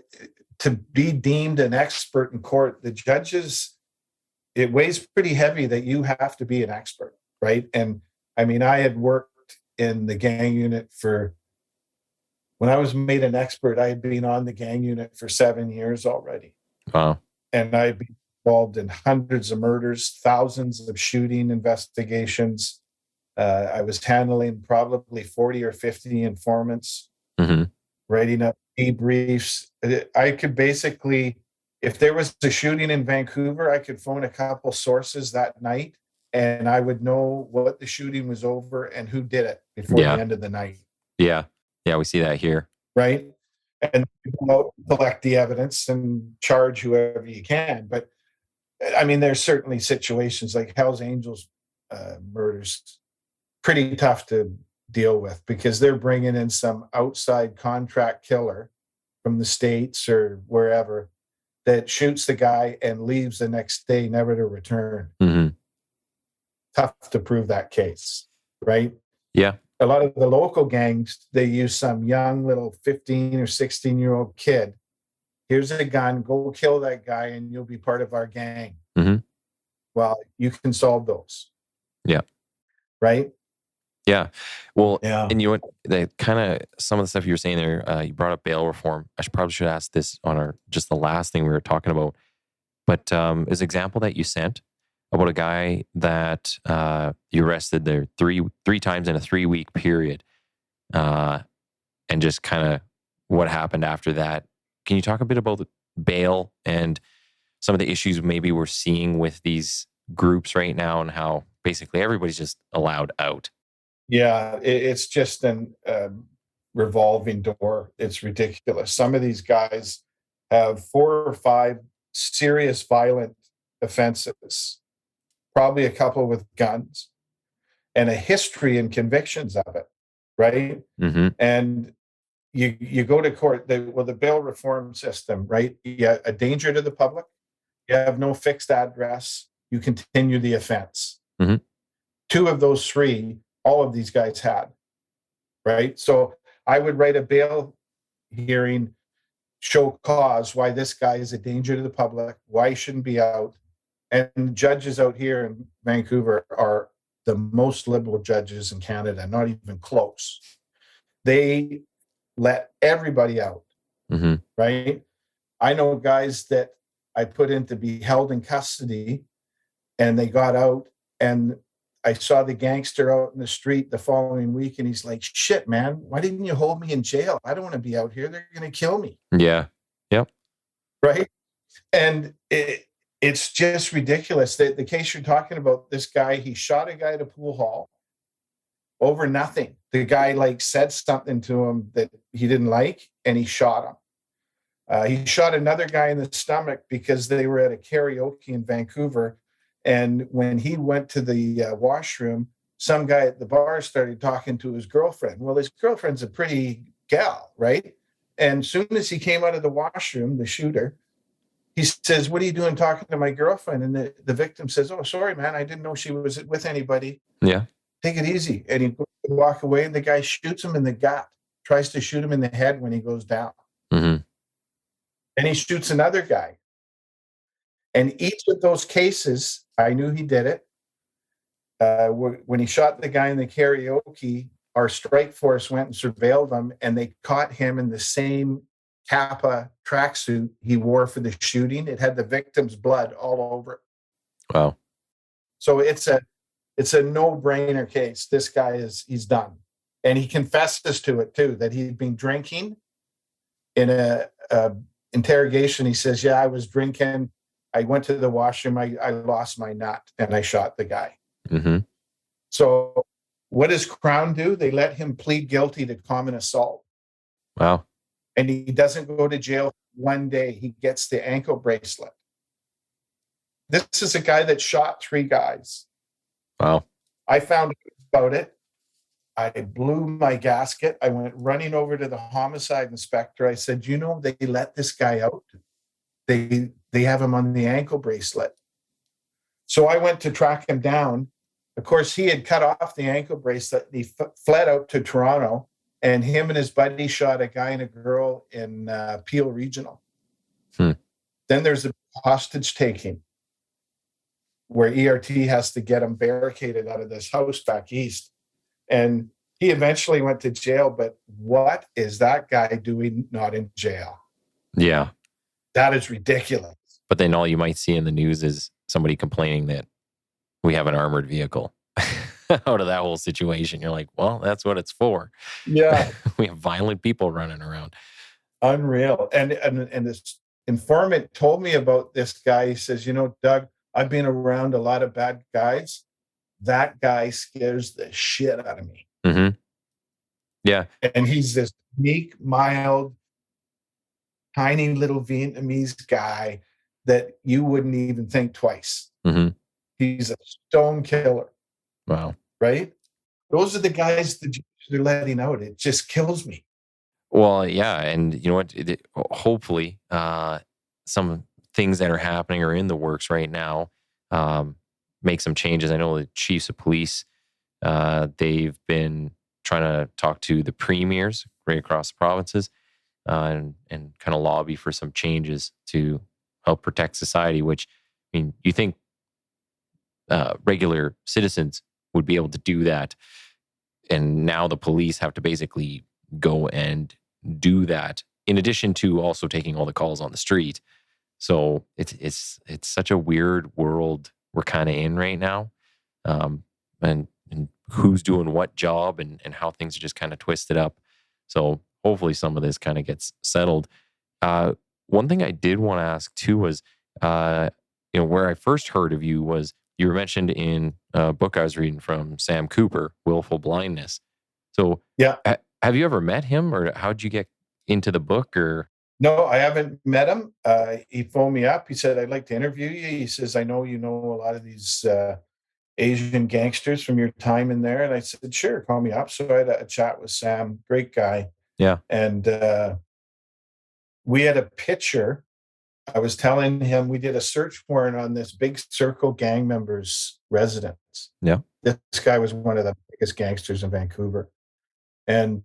to be deemed an expert in court, the judges, it weighs pretty heavy that you have to be an expert, right? And I mean, I had worked in the gang unit when I was made an expert, I had been on the gang unit for 7 years already. Wow. And I'd been involved in hundreds of murders, thousands of shooting investigations. I was handling probably 40 or 50 informants, writing up debriefs. I could basically, if there was a shooting in Vancouver, I could phone a couple sources that night and I would know what the shooting was over and who did it before the end of the night. Yeah. Yeah, we see that here. Right. And collect the evidence and charge whoever you can. But I mean, there's certainly situations like Hell's Angels murders, pretty tough to deal with because they're bringing in some outside contract killer from the States or wherever that shoots the guy and leaves the next day, never to return. Tough to prove that case, right? Yeah. A lot of the local gangs, they use some young little 15 or 16-year-old kid. Here's a gun, go kill that guy and you'll be part of our gang. Well, you can solve those. Yeah. Right? Yeah. Well, yeah. And you the kind of some of the stuff you were saying there, you brought up bail reform. I probably should ask this on just the last thing we were talking about. But is an example that you sent about a guy that you arrested there three times in a 3-week period, and just kind of what happened after that. Can you talk a bit about the bail and some of the issues maybe we're seeing with these groups right now and how basically everybody's just allowed out? Yeah, it's just an revolving door. It's ridiculous. Some of these guys have 4 or 5 serious violent offenses, probably a couple with guns, and a history and convictions of it, right? And you go to court, the bail reform system, right? You a danger to the public, you have no fixed address, you continue the offense. 2 of those 3, all of these guys had, right? So I would write a bail hearing, show cause why this guy is a danger to the public, why he shouldn't be out. And judges out here in Vancouver are the most liberal judges in Canada, not even close. They let everybody out, right? I know guys that I put in to be held in custody and they got out, and I saw the gangster out in the street the following week and he's like, shit, man, why didn't you hold me in jail? I don't want to be out here. They're going to kill me. Yeah. Yep. Right. And it's just ridiculous that the case you're talking about, this guy, he shot a guy at a pool hall over nothing. The guy said something to him that he didn't like and he shot him. He shot another guy in the stomach because they were at a karaoke in Vancouver. And when he went to the washroom, some guy at the bar started talking to his girlfriend. Well, his girlfriend's a pretty gal, right? And as soon as he came out of the washroom, the shooter, he says, what are you doing talking to my girlfriend? And the victim says, oh, sorry, man, I didn't know she was with anybody. Yeah. Take it easy. And he walk away and the guy shoots him in the gut, tries to shoot him in the head when he goes down. And he shoots another guy. And each of those cases, I knew he did it. When he shot the guy in the karaoke, our strike force went and surveilled him, and they caught him in the same Kappa tracksuit he wore for the shooting. It had the victim's blood all over it. Wow. So it's a no-brainer case. This guy he's done. And he confesses to it too, that he'd been drinking. In a interrogation, he says, yeah, I was drinking. I went to the washroom. I lost my nut and I shot the guy. So what does Crown do? They let him plead guilty to common assault. Wow. And he doesn't go to jail one day. He gets the ankle bracelet. This is a guy that shot 3 guys. Wow. I found out about it. I blew my gasket. I went running over to the homicide inspector. I said, they let this guy out. they have him on the ankle bracelet. So I went to track him down. Of course, he had cut off the ankle bracelet. And he fled out to Toronto, and him and his buddy shot a guy and a girl in Peel Regional. Then there's a hostage taking where ERT has to get him barricaded out of this house back east. And he eventually went to jail, but what is that guy doing not in jail? Yeah. That is ridiculous. But then all you might see in the news is somebody complaining that we have an armored vehicle out of that whole situation. You're like, well, that's what it's for. Yeah. We have violent people running around. Unreal. And this informant told me about this guy. He says, Doug, I've been around a lot of bad guys. That guy scares the shit out of me. Mm-hmm. Yeah. And he's this meek, mild, tiny little Vietnamese guy that you wouldn't even think twice. Mm-hmm. He's a stone killer. Wow. Right? Those are the guys that they're letting out. It just kills me. Well, yeah. And you know what? Hopefully, some things that are happening or in the works right now make some changes. I know the chiefs of police, they've been trying to talk to the premiers right across the provinces and kind of lobby for some changes to help protect society, which, I mean, you think regular citizens would be able to do that. And now the police have to basically go and do that in addition to also taking all the calls on the street. So it's such a weird world we're kind of in right now. And who's doing what job and how things are just kind of twisted up. So hopefully some of this kind of gets settled. One thing I did want to ask too was, where I first heard of you was you were mentioned in a book I was reading from Sam Cooper, Willful Blindness. So yeah, have you ever met him, or how'd you get into the book? Or no, I haven't met him. He phoned me up. He said, I'd like to interview you. He says, I know you know a lot of these Asian gangsters from your time in there. And I said, sure, call me up. So I had a chat with Sam, great guy. Yeah. And we had a picture. I was telling him we did a search warrant on this Big Circle gang member's residence. Yeah. This guy was one of the biggest gangsters in Vancouver. And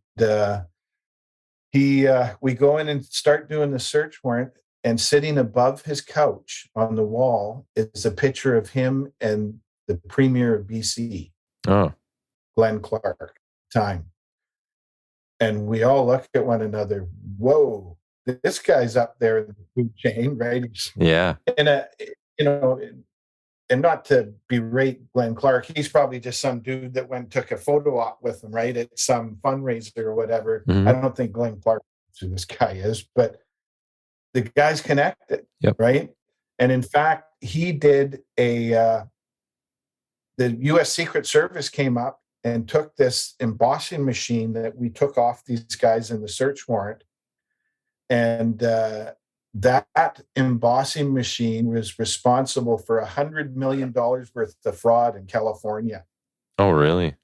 we go in and start doing the search warrant, and sitting above his couch on the wall is a picture of him and the premier of BC, Glenn Clark, time. And we all look at one another. Whoa, this guy's up there in the food chain, right? Yeah. And not to berate Glenn Clark, he's probably just some dude that went and took a photo op with him, right? At some fundraiser or whatever. Mm-hmm. I don't think Glenn Clark knows who this guy is, but the guy's connected, right? And in fact, he did the U.S. Secret Service came up and took this embossing machine that we took off these guys in the search warrant. And that embossing machine was responsible for $100 million worth of fraud in California. Oh, really?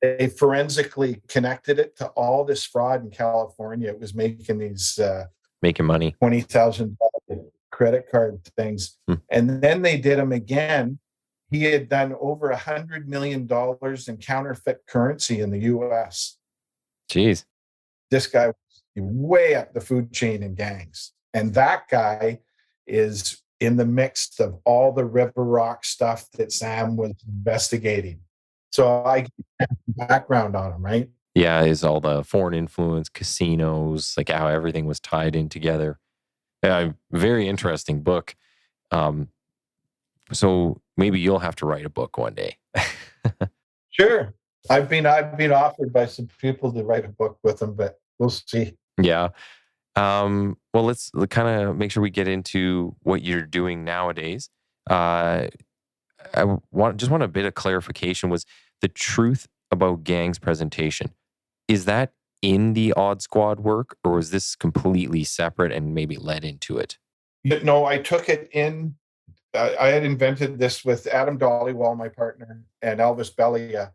They forensically connected it to all this fraud in California. It was making these making money, $20,000 credit card things. And then they did them again. He had done over $100 million in counterfeit currency in the U.S. Jeez. This guy was way up the food chain in gangs. And that guy is in the mix of all the River Rock stuff that Sam was investigating. So I get background on him, right? Yeah, is all the foreign influence, casinos, like how everything was tied in together. Very interesting book. So maybe you'll have to write a book one day. Sure. I've been offered by some people to write a book with them, but we'll see. Yeah. Well, let's kind of make sure we get into what you're doing nowadays. I want a bit of clarification. Was the truth about gangs presentation, is that in the Odd Squad work, or was this completely separate and maybe led into it? No, I took it in. I had invented this with Adam Dollywall, my partner, and Elvis Bellia.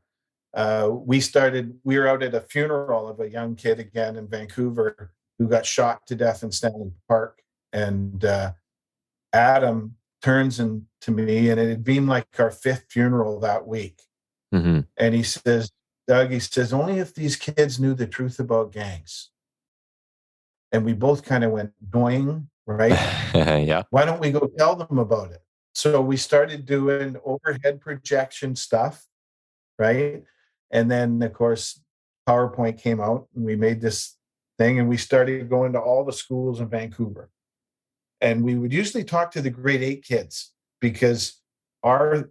We were out at a funeral of a young kid again in Vancouver who got shot to death in Stanley Park. And Adam turns to me, and it had been like our 5th funeral that week. Mm-hmm. And he says, Doug, he says, only if these kids knew the truth about gangs. And we both kind of went doing, right? Yeah. Why don't we go tell them about it? So we started doing overhead projection stuff, right? And then, of course, PowerPoint came out, and we made this thing, and we started going to all the schools in Vancouver. And we would usually talk to the grade 8 kids, because our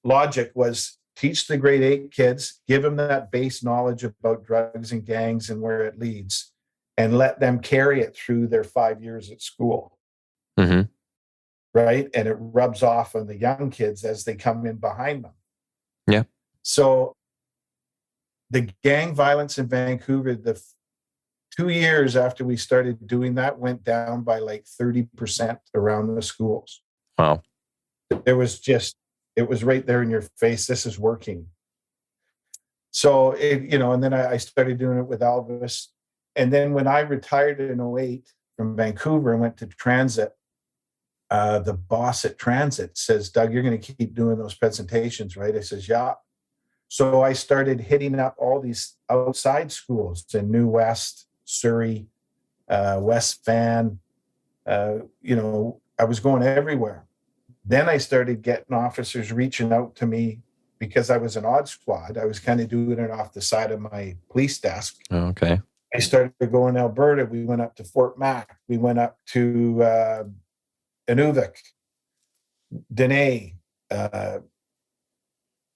logic was teach the grade 8 kids, give them that base knowledge about drugs and gangs and where it leads, and let them carry it through their 5 years at school. Mm-hmm. Right? And it rubs off on the young kids as they come in behind them. Yeah. So the gang violence in Vancouver, the 2 years after we started doing that, went down by like 30% around the schools. Wow. It was right there in your face. This is working. So, and then I started doing it with Elvis. And then when I retired in 2008 from Vancouver and went to Transit, the boss at Transit says, Doug, you're going to keep doing those presentations, right? I says, yeah. So I started hitting up all these outside schools in New West, Surrey, West Van. I was going everywhere. Then I started getting officers reaching out to me because I was an odd squad. I was kind of doing it off the side of my police desk. Oh, okay. I started going to Alberta. We went up to Fort Mac. We went up to Inuvik, Dene,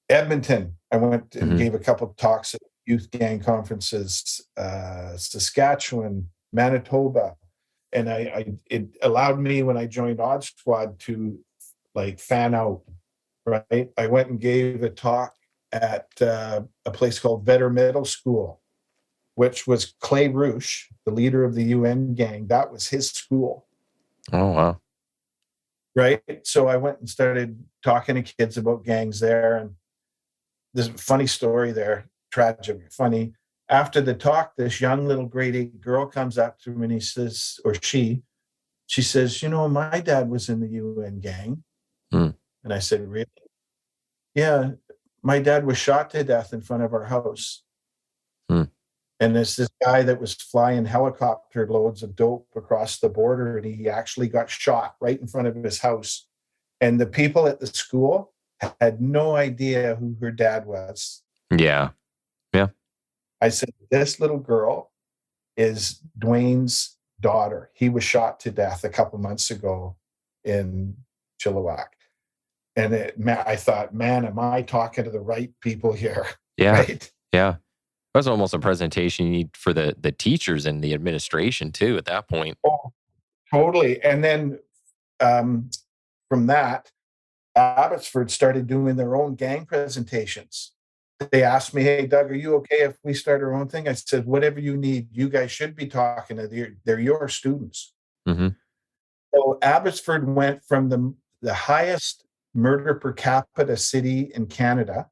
Edmonton. I went and gave a couple of talks at youth gang conferences, Saskatchewan, Manitoba. And it allowed me, when I joined Odd Squad, to like fan out, right? I went and gave a talk at a place called Vetter Middle School, which was Clay Rouche, the leader of the UN gang. That was his school. Oh, wow. Right? So I went and started talking to kids about gangs there. And there's a funny story there, tragic, funny. After the talk, this young little grade 8 girl comes up to me, and she says, my dad was in the UN gang. And I said, really? Yeah, my dad was shot to death in front of our house. And there's this guy that was flying helicopter loads of dope across the border, and he actually got shot right in front of his house. And the people at the school had no idea who her dad was. Yeah. Yeah. I said, this little girl is Dwayne's daughter. He was shot to death a couple months ago in Chilliwack. And I thought, man, am I talking to the right people here? Yeah. Right? Yeah. That's almost a presentation you need for the teachers and the administration too at that point. Oh, totally. And then from that, Abbotsford started doing their own gang presentations. They asked me, hey, Doug, are you okay if we start our own thing? I said, whatever you need. You guys should be talking to they're your students. Mm-hmm. So Abbotsford went from the highest murder per capita city in Canada.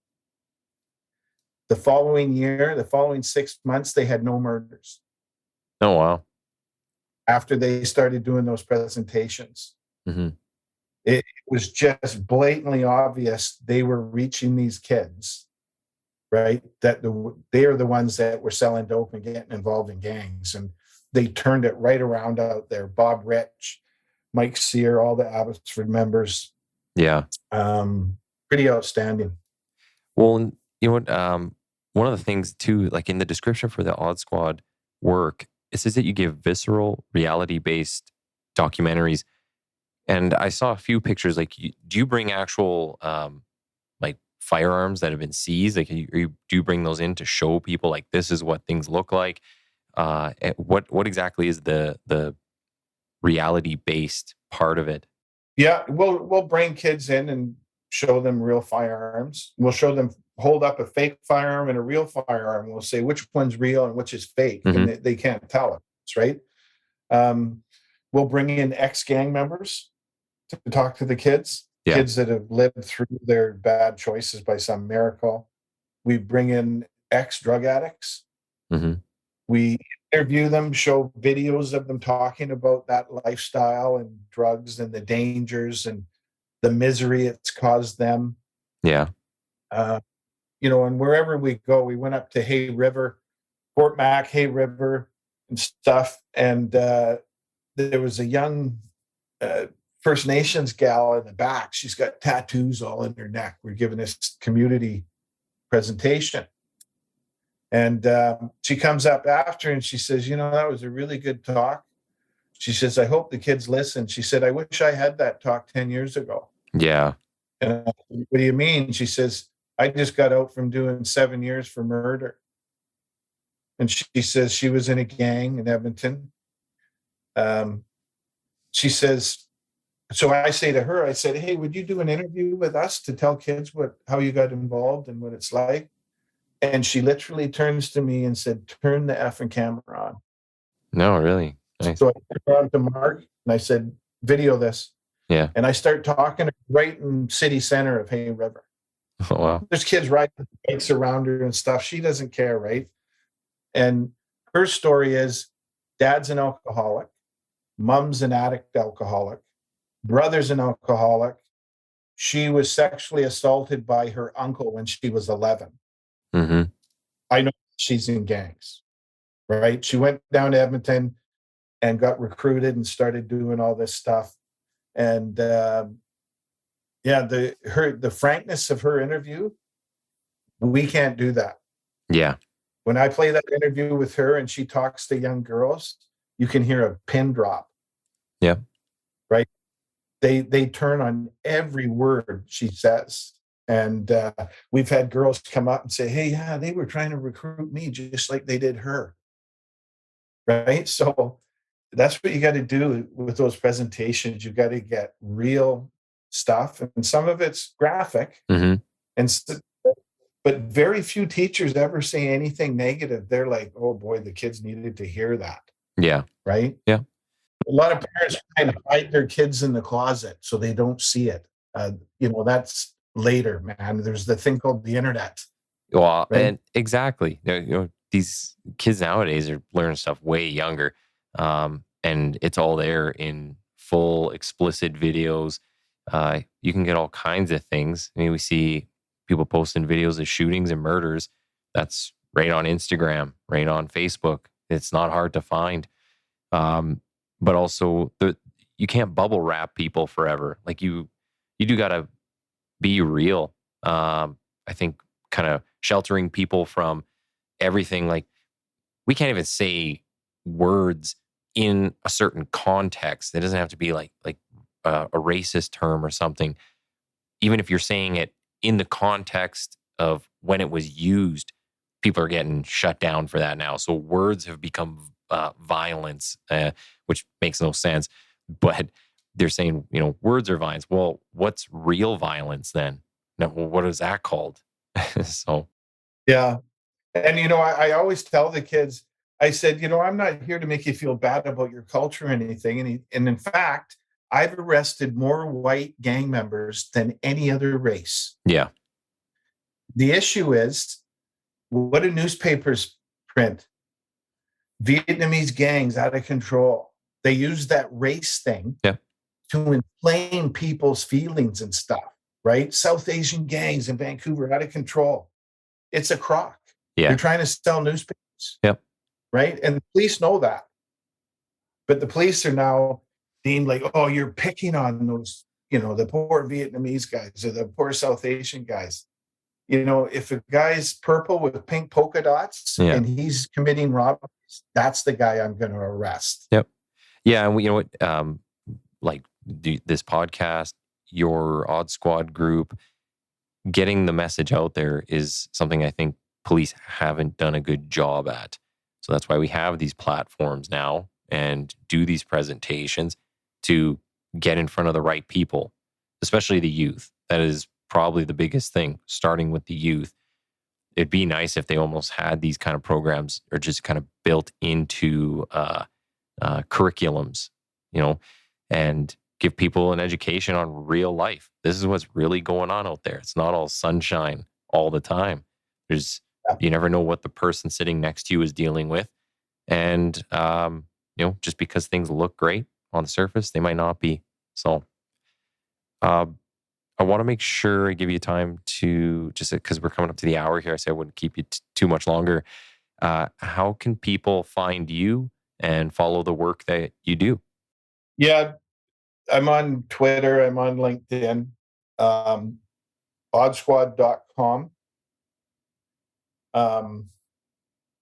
The following 6 months, they had no murders. Oh, wow. After they started doing those presentations. Mm-hmm. It was just blatantly obvious they were reaching these kids, right? That they are the ones that were selling dope and getting involved in gangs. And they turned it right around out there. Bob Rich, Mike Sear, all the Abbotsford members. Yeah. Pretty outstanding. Well, you know what? One of the things too, like in the description for the Odd Squad work, it says that you give visceral, reality-based documentaries. And I saw a few pictures. Like, do you bring actual like firearms that have been seized? Like, do you bring those in to show people like this is what things look like? What exactly is the reality-based part of it? Yeah, we'll bring kids in and show them real firearms. We'll show them hold up a fake firearm and a real firearm. We'll say which one's real and which is fake, and they can't tell us, right? We'll bring in ex-gang members to talk to the kids, kids that have lived through their bad choices by some miracle. We bring in ex-drug addicts. We interview them, show videos of them talking about that lifestyle and drugs and the dangers and the misery it's caused them. Yeah. And wherever we go, we went up to Hay River, Fort Mac, Hay River, and stuff. And there was a young First Nations gal in the back. She's got tattoos all in her neck. We're giving this community presentation. And she comes up after and she says, that was a really good talk. She says, I hope the kids listen. She said, I wish I had that talk 10 years ago. Yeah. And I said, what do you mean? She says, I just got out from doing 7 years for murder. And she says she was in a gang in Edmonton. She says, so I say to her, I said, hey, would you do an interview with us to tell kids how you got involved and what it's like? And she literally turns to me and said, turn the effing camera on. No, really? Nice. So I turned on to Mark and I said, video this. Yeah. And I start talking right in city center of Hay River. Oh, wow. There's kids riding bikes around her and stuff. She doesn't care, right? And her story is dad's an alcoholic, mom's an addict alcoholic, brother's an alcoholic. She was sexually assaulted by her uncle when she was 11. Mm-hmm. I know she's in gangs, right? She went down to Edmonton and got recruited and started doing all this stuff. And the frankness of her interview, we can't do that. Yeah. When I play that interview with her and she talks to young girls, you can hear a pin drop. Yeah. Right? They turn on every word she says. And we've had girls come up and say, hey, yeah, they were trying to recruit me just like they did her. Right? So that's what you got to do with those presentations. You got to get real stuff. And some of it's graphic. Mm-hmm. But very few teachers ever say anything negative. They're like, oh boy, the kids needed to hear that. Yeah. Right? Yeah. A lot of parents try to hide their kids in the closet so they don't see it. That's later, man. There's the thing called the internet. Well, right? And exactly. These kids nowadays are learning stuff way younger. And it's all there in full explicit videos. You can get all kinds of things. I mean, we see people posting videos of shootings and murders. That's right on Instagram, right on Facebook. It's not hard to find. But also, you can't bubble wrap people forever. Like you do got to be real. I think kind of sheltering people from everything. Like we can't even say words in a certain context. It doesn't have to be like a racist term or something. Even if you're saying it in the context of when it was used, people are getting shut down for that now. So words have become violence, which makes no sense. But they're saying, words are violence. Well, what's real violence then? No, well, what is that called? So, yeah. And, I always tell the kids, I said, I'm not here to make you feel bad about your culture or anything. And in fact, I've arrested more white gang members than any other race. Yeah. The issue is, what do newspapers print? Vietnamese gangs out of control. They use that race thing to inflame people's feelings and stuff, right? South Asian gangs in Vancouver out of control. It's a crock. Yeah. They're trying to sell newspapers. Yep. Right? And the police know that. But the police are now deemed like, oh, you're picking on those, the poor Vietnamese guys or the poor South Asian guys. If a guy's purple with pink polka dots and he's committing robberies, that's the guy I'm going to arrest. Yep. Yeah. And this podcast, your Odd Squad group, getting the message out there is something I think police haven't done a good job at. So that's why we have these platforms now and do these presentations to get in front of the right people, especially the youth. That is probably the biggest thing, starting with the youth. It'd be nice if they almost had these kind of programs or just kind of built into curriculums, and give people an education on real life. This is what's really going on out there. It's not all sunshine all the time. You never know what the person sitting next to you is dealing with. And, just because things look great on the surface, they might not be. So, uh, I want to make sure I give you time to just because we're coming up to the hour here. I said I wouldn't keep you too much longer. How can people find you and follow the work that you do? Yeah, I'm on Twitter. I'm on LinkedIn. Um, oddsquad.com.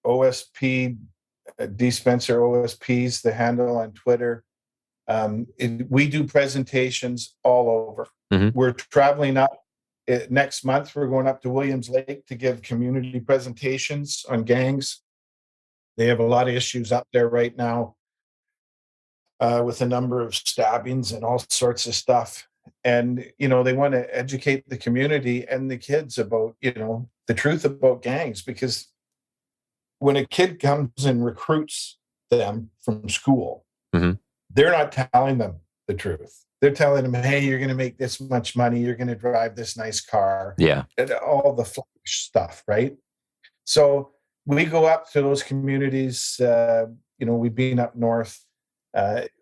OSP, Dispenser OSPs, the handle on Twitter. We do presentations all over. Mhm. We're traveling up next month. We're going up to Williams Lake to give community presentations on gangs. They have a lot of issues up there right now with a number of stabbings and all sorts of stuff. And, they want to educate the community and the kids about, the truth about gangs, because when a kid comes and recruits them from school, Mhm. they're not telling them the truth. They're telling them, hey, you're going to make this much money. You're going to drive this nice car. Yeah. And all the flash stuff, right? So we go up to those communities. We've been up north.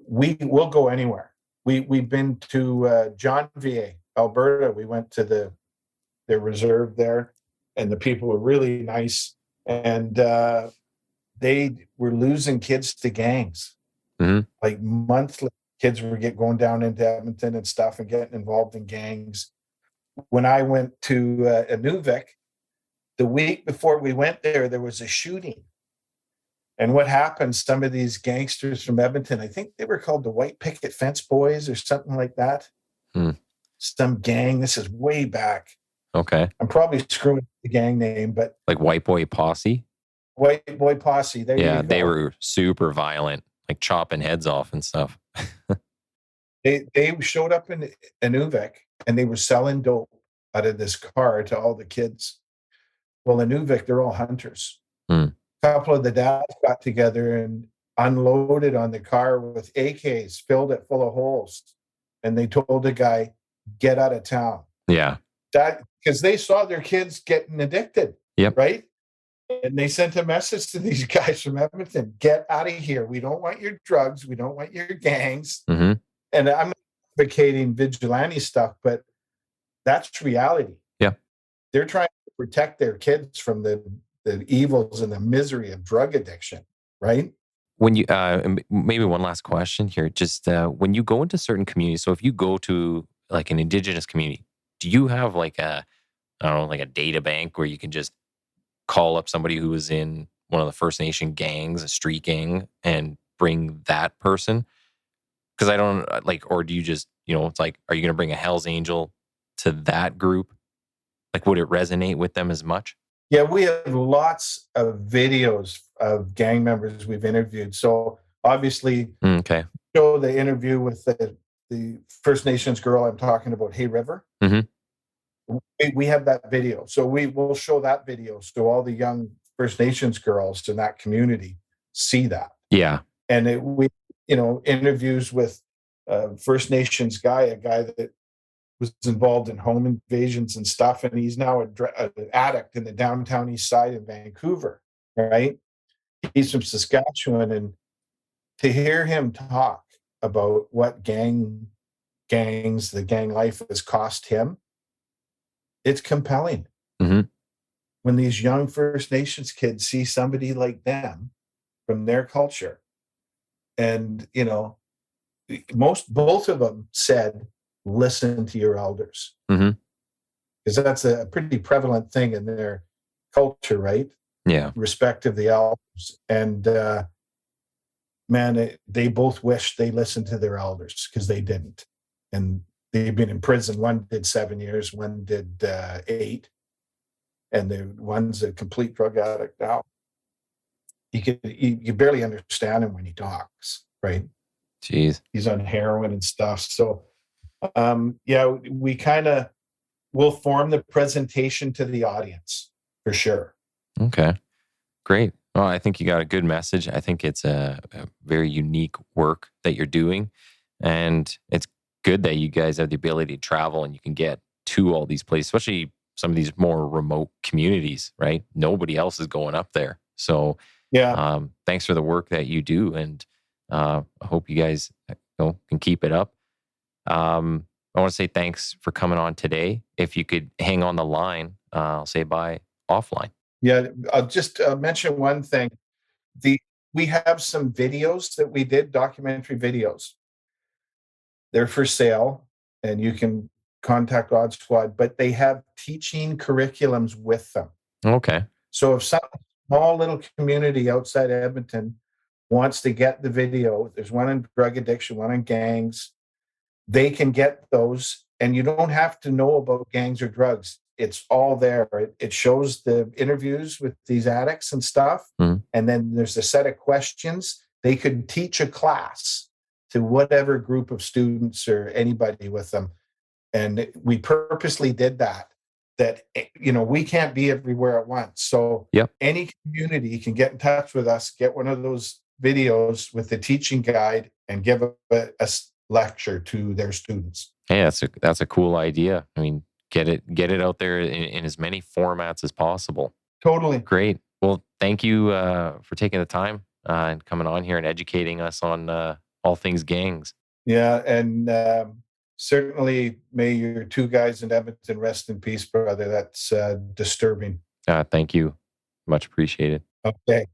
We will go anywhere. We've been to John VA, Alberta. We went to their reserve there, and the people were really nice. And they were losing kids to gangs. Mhm. Like monthly, kids were going down into Edmonton and stuff and getting involved in gangs. When I went to Inuvik, the week before we went there was a shooting. And what happened, some of these gangsters from Edmonton, I think they were called the White Picket Fence Boys or something like that. Hmm. Some gang. This is way back. Okay. I'm probably screwing the gang name, but Like White Boy Posse? White Boy Posse. There Yeah, you go. they were super violent, like chopping heads off and stuff. They showed up in Inuvik and they were selling dope out of this car to all the kids. Well, in Inuvik, they're all hunters. Hmm. A couple of the dads got together and unloaded on the car with AKs, filled it full of holes. And they told the guy, get out of town. Yeah. That because they saw their kids getting addicted. Yep. Right. And they sent a message to these guys from Edmonton, get out of here. We don't want your drugs. We don't want your gangs. Mm-hmm. And I'm not advocating vigilante stuff, but that's reality. Yeah. They're trying to protect their kids from the evils and the misery of drug addiction, right? When you maybe one last question here, just when you go into certain communities, so if you go to like an Indigenous community, do you have like a data bank where you can just call up somebody who was in one of the First Nation gangs, a street gang, and bring that person? Because I don't or do you just, it's like, are you going to bring a Hell's Angel to that group? Like, would it resonate with them as much? Yeah, we have lots of videos of gang members we've interviewed. So obviously, Okay. show the interview with the First Nations girl I'm talking about, Hay River. Mm-hmm. We have that video. So we will show that video so all the young First Nations girls in that community see that. Yeah. And interviews with First Nations guy, a guy that was involved in home invasions and stuff, and he's now an addict in the downtown east side of Vancouver, right? He's from Saskatchewan, and to hear him talk about what the gang life has cost him, it's compelling. Mm-hmm. When these young First Nations kids see somebody like them from their culture, and both of them said, listen to your elders. Mm-hmm. Because that's a pretty prevalent thing in their culture, right? Yeah. Respect of the elders. And they both wish they listened to their elders because they didn't. And they've been in prison. One did 7 years, one did 8. And one's a complete drug addict now. You barely understand him when he talks, right? Jeez. He's on heroin and stuff. So, we kind of will form the presentation to the audience for sure. Okay, great. Well, I think you got a good message. I think it's a very unique work that you're doing. And it's good that you guys have the ability to travel and you can get to all these places, especially some of these more remote communities, right? Nobody else is going up there. So Yeah. Thanks for the work that you do, and I hope you guys can keep it up. I want to say thanks for coming on today. If you could hang on the line, I'll say bye offline. Yeah. I'll just mention one thing. The We have some videos that we did, documentary videos. They're for sale, and you can contact Odd Squad, but they have teaching curriculums with them. Okay. So if some small little community outside Edmonton wants to get the video, there's one on drug addiction, one on gangs, they can get those, and you don't have to know about gangs or drugs. It's all there. It shows the interviews with these addicts and stuff. Mhm. And then there's a set of questions. They could teach a class to whatever group of students or anybody with them. And we purposely did that, we can't be everywhere at once. So Yep. any community can get in touch with us, get one of those videos with the teaching guide, and give a lecture to their students. Hey, that's a cool idea. I mean, get it out there in as many formats as possible. Totally. Great. Well, thank you for taking the time and coming on here and educating us on all things gangs. Yeah. And certainly may your two guys in Edmonton rest in peace, brother. That's disturbing. Thank you. Much appreciated. Okay.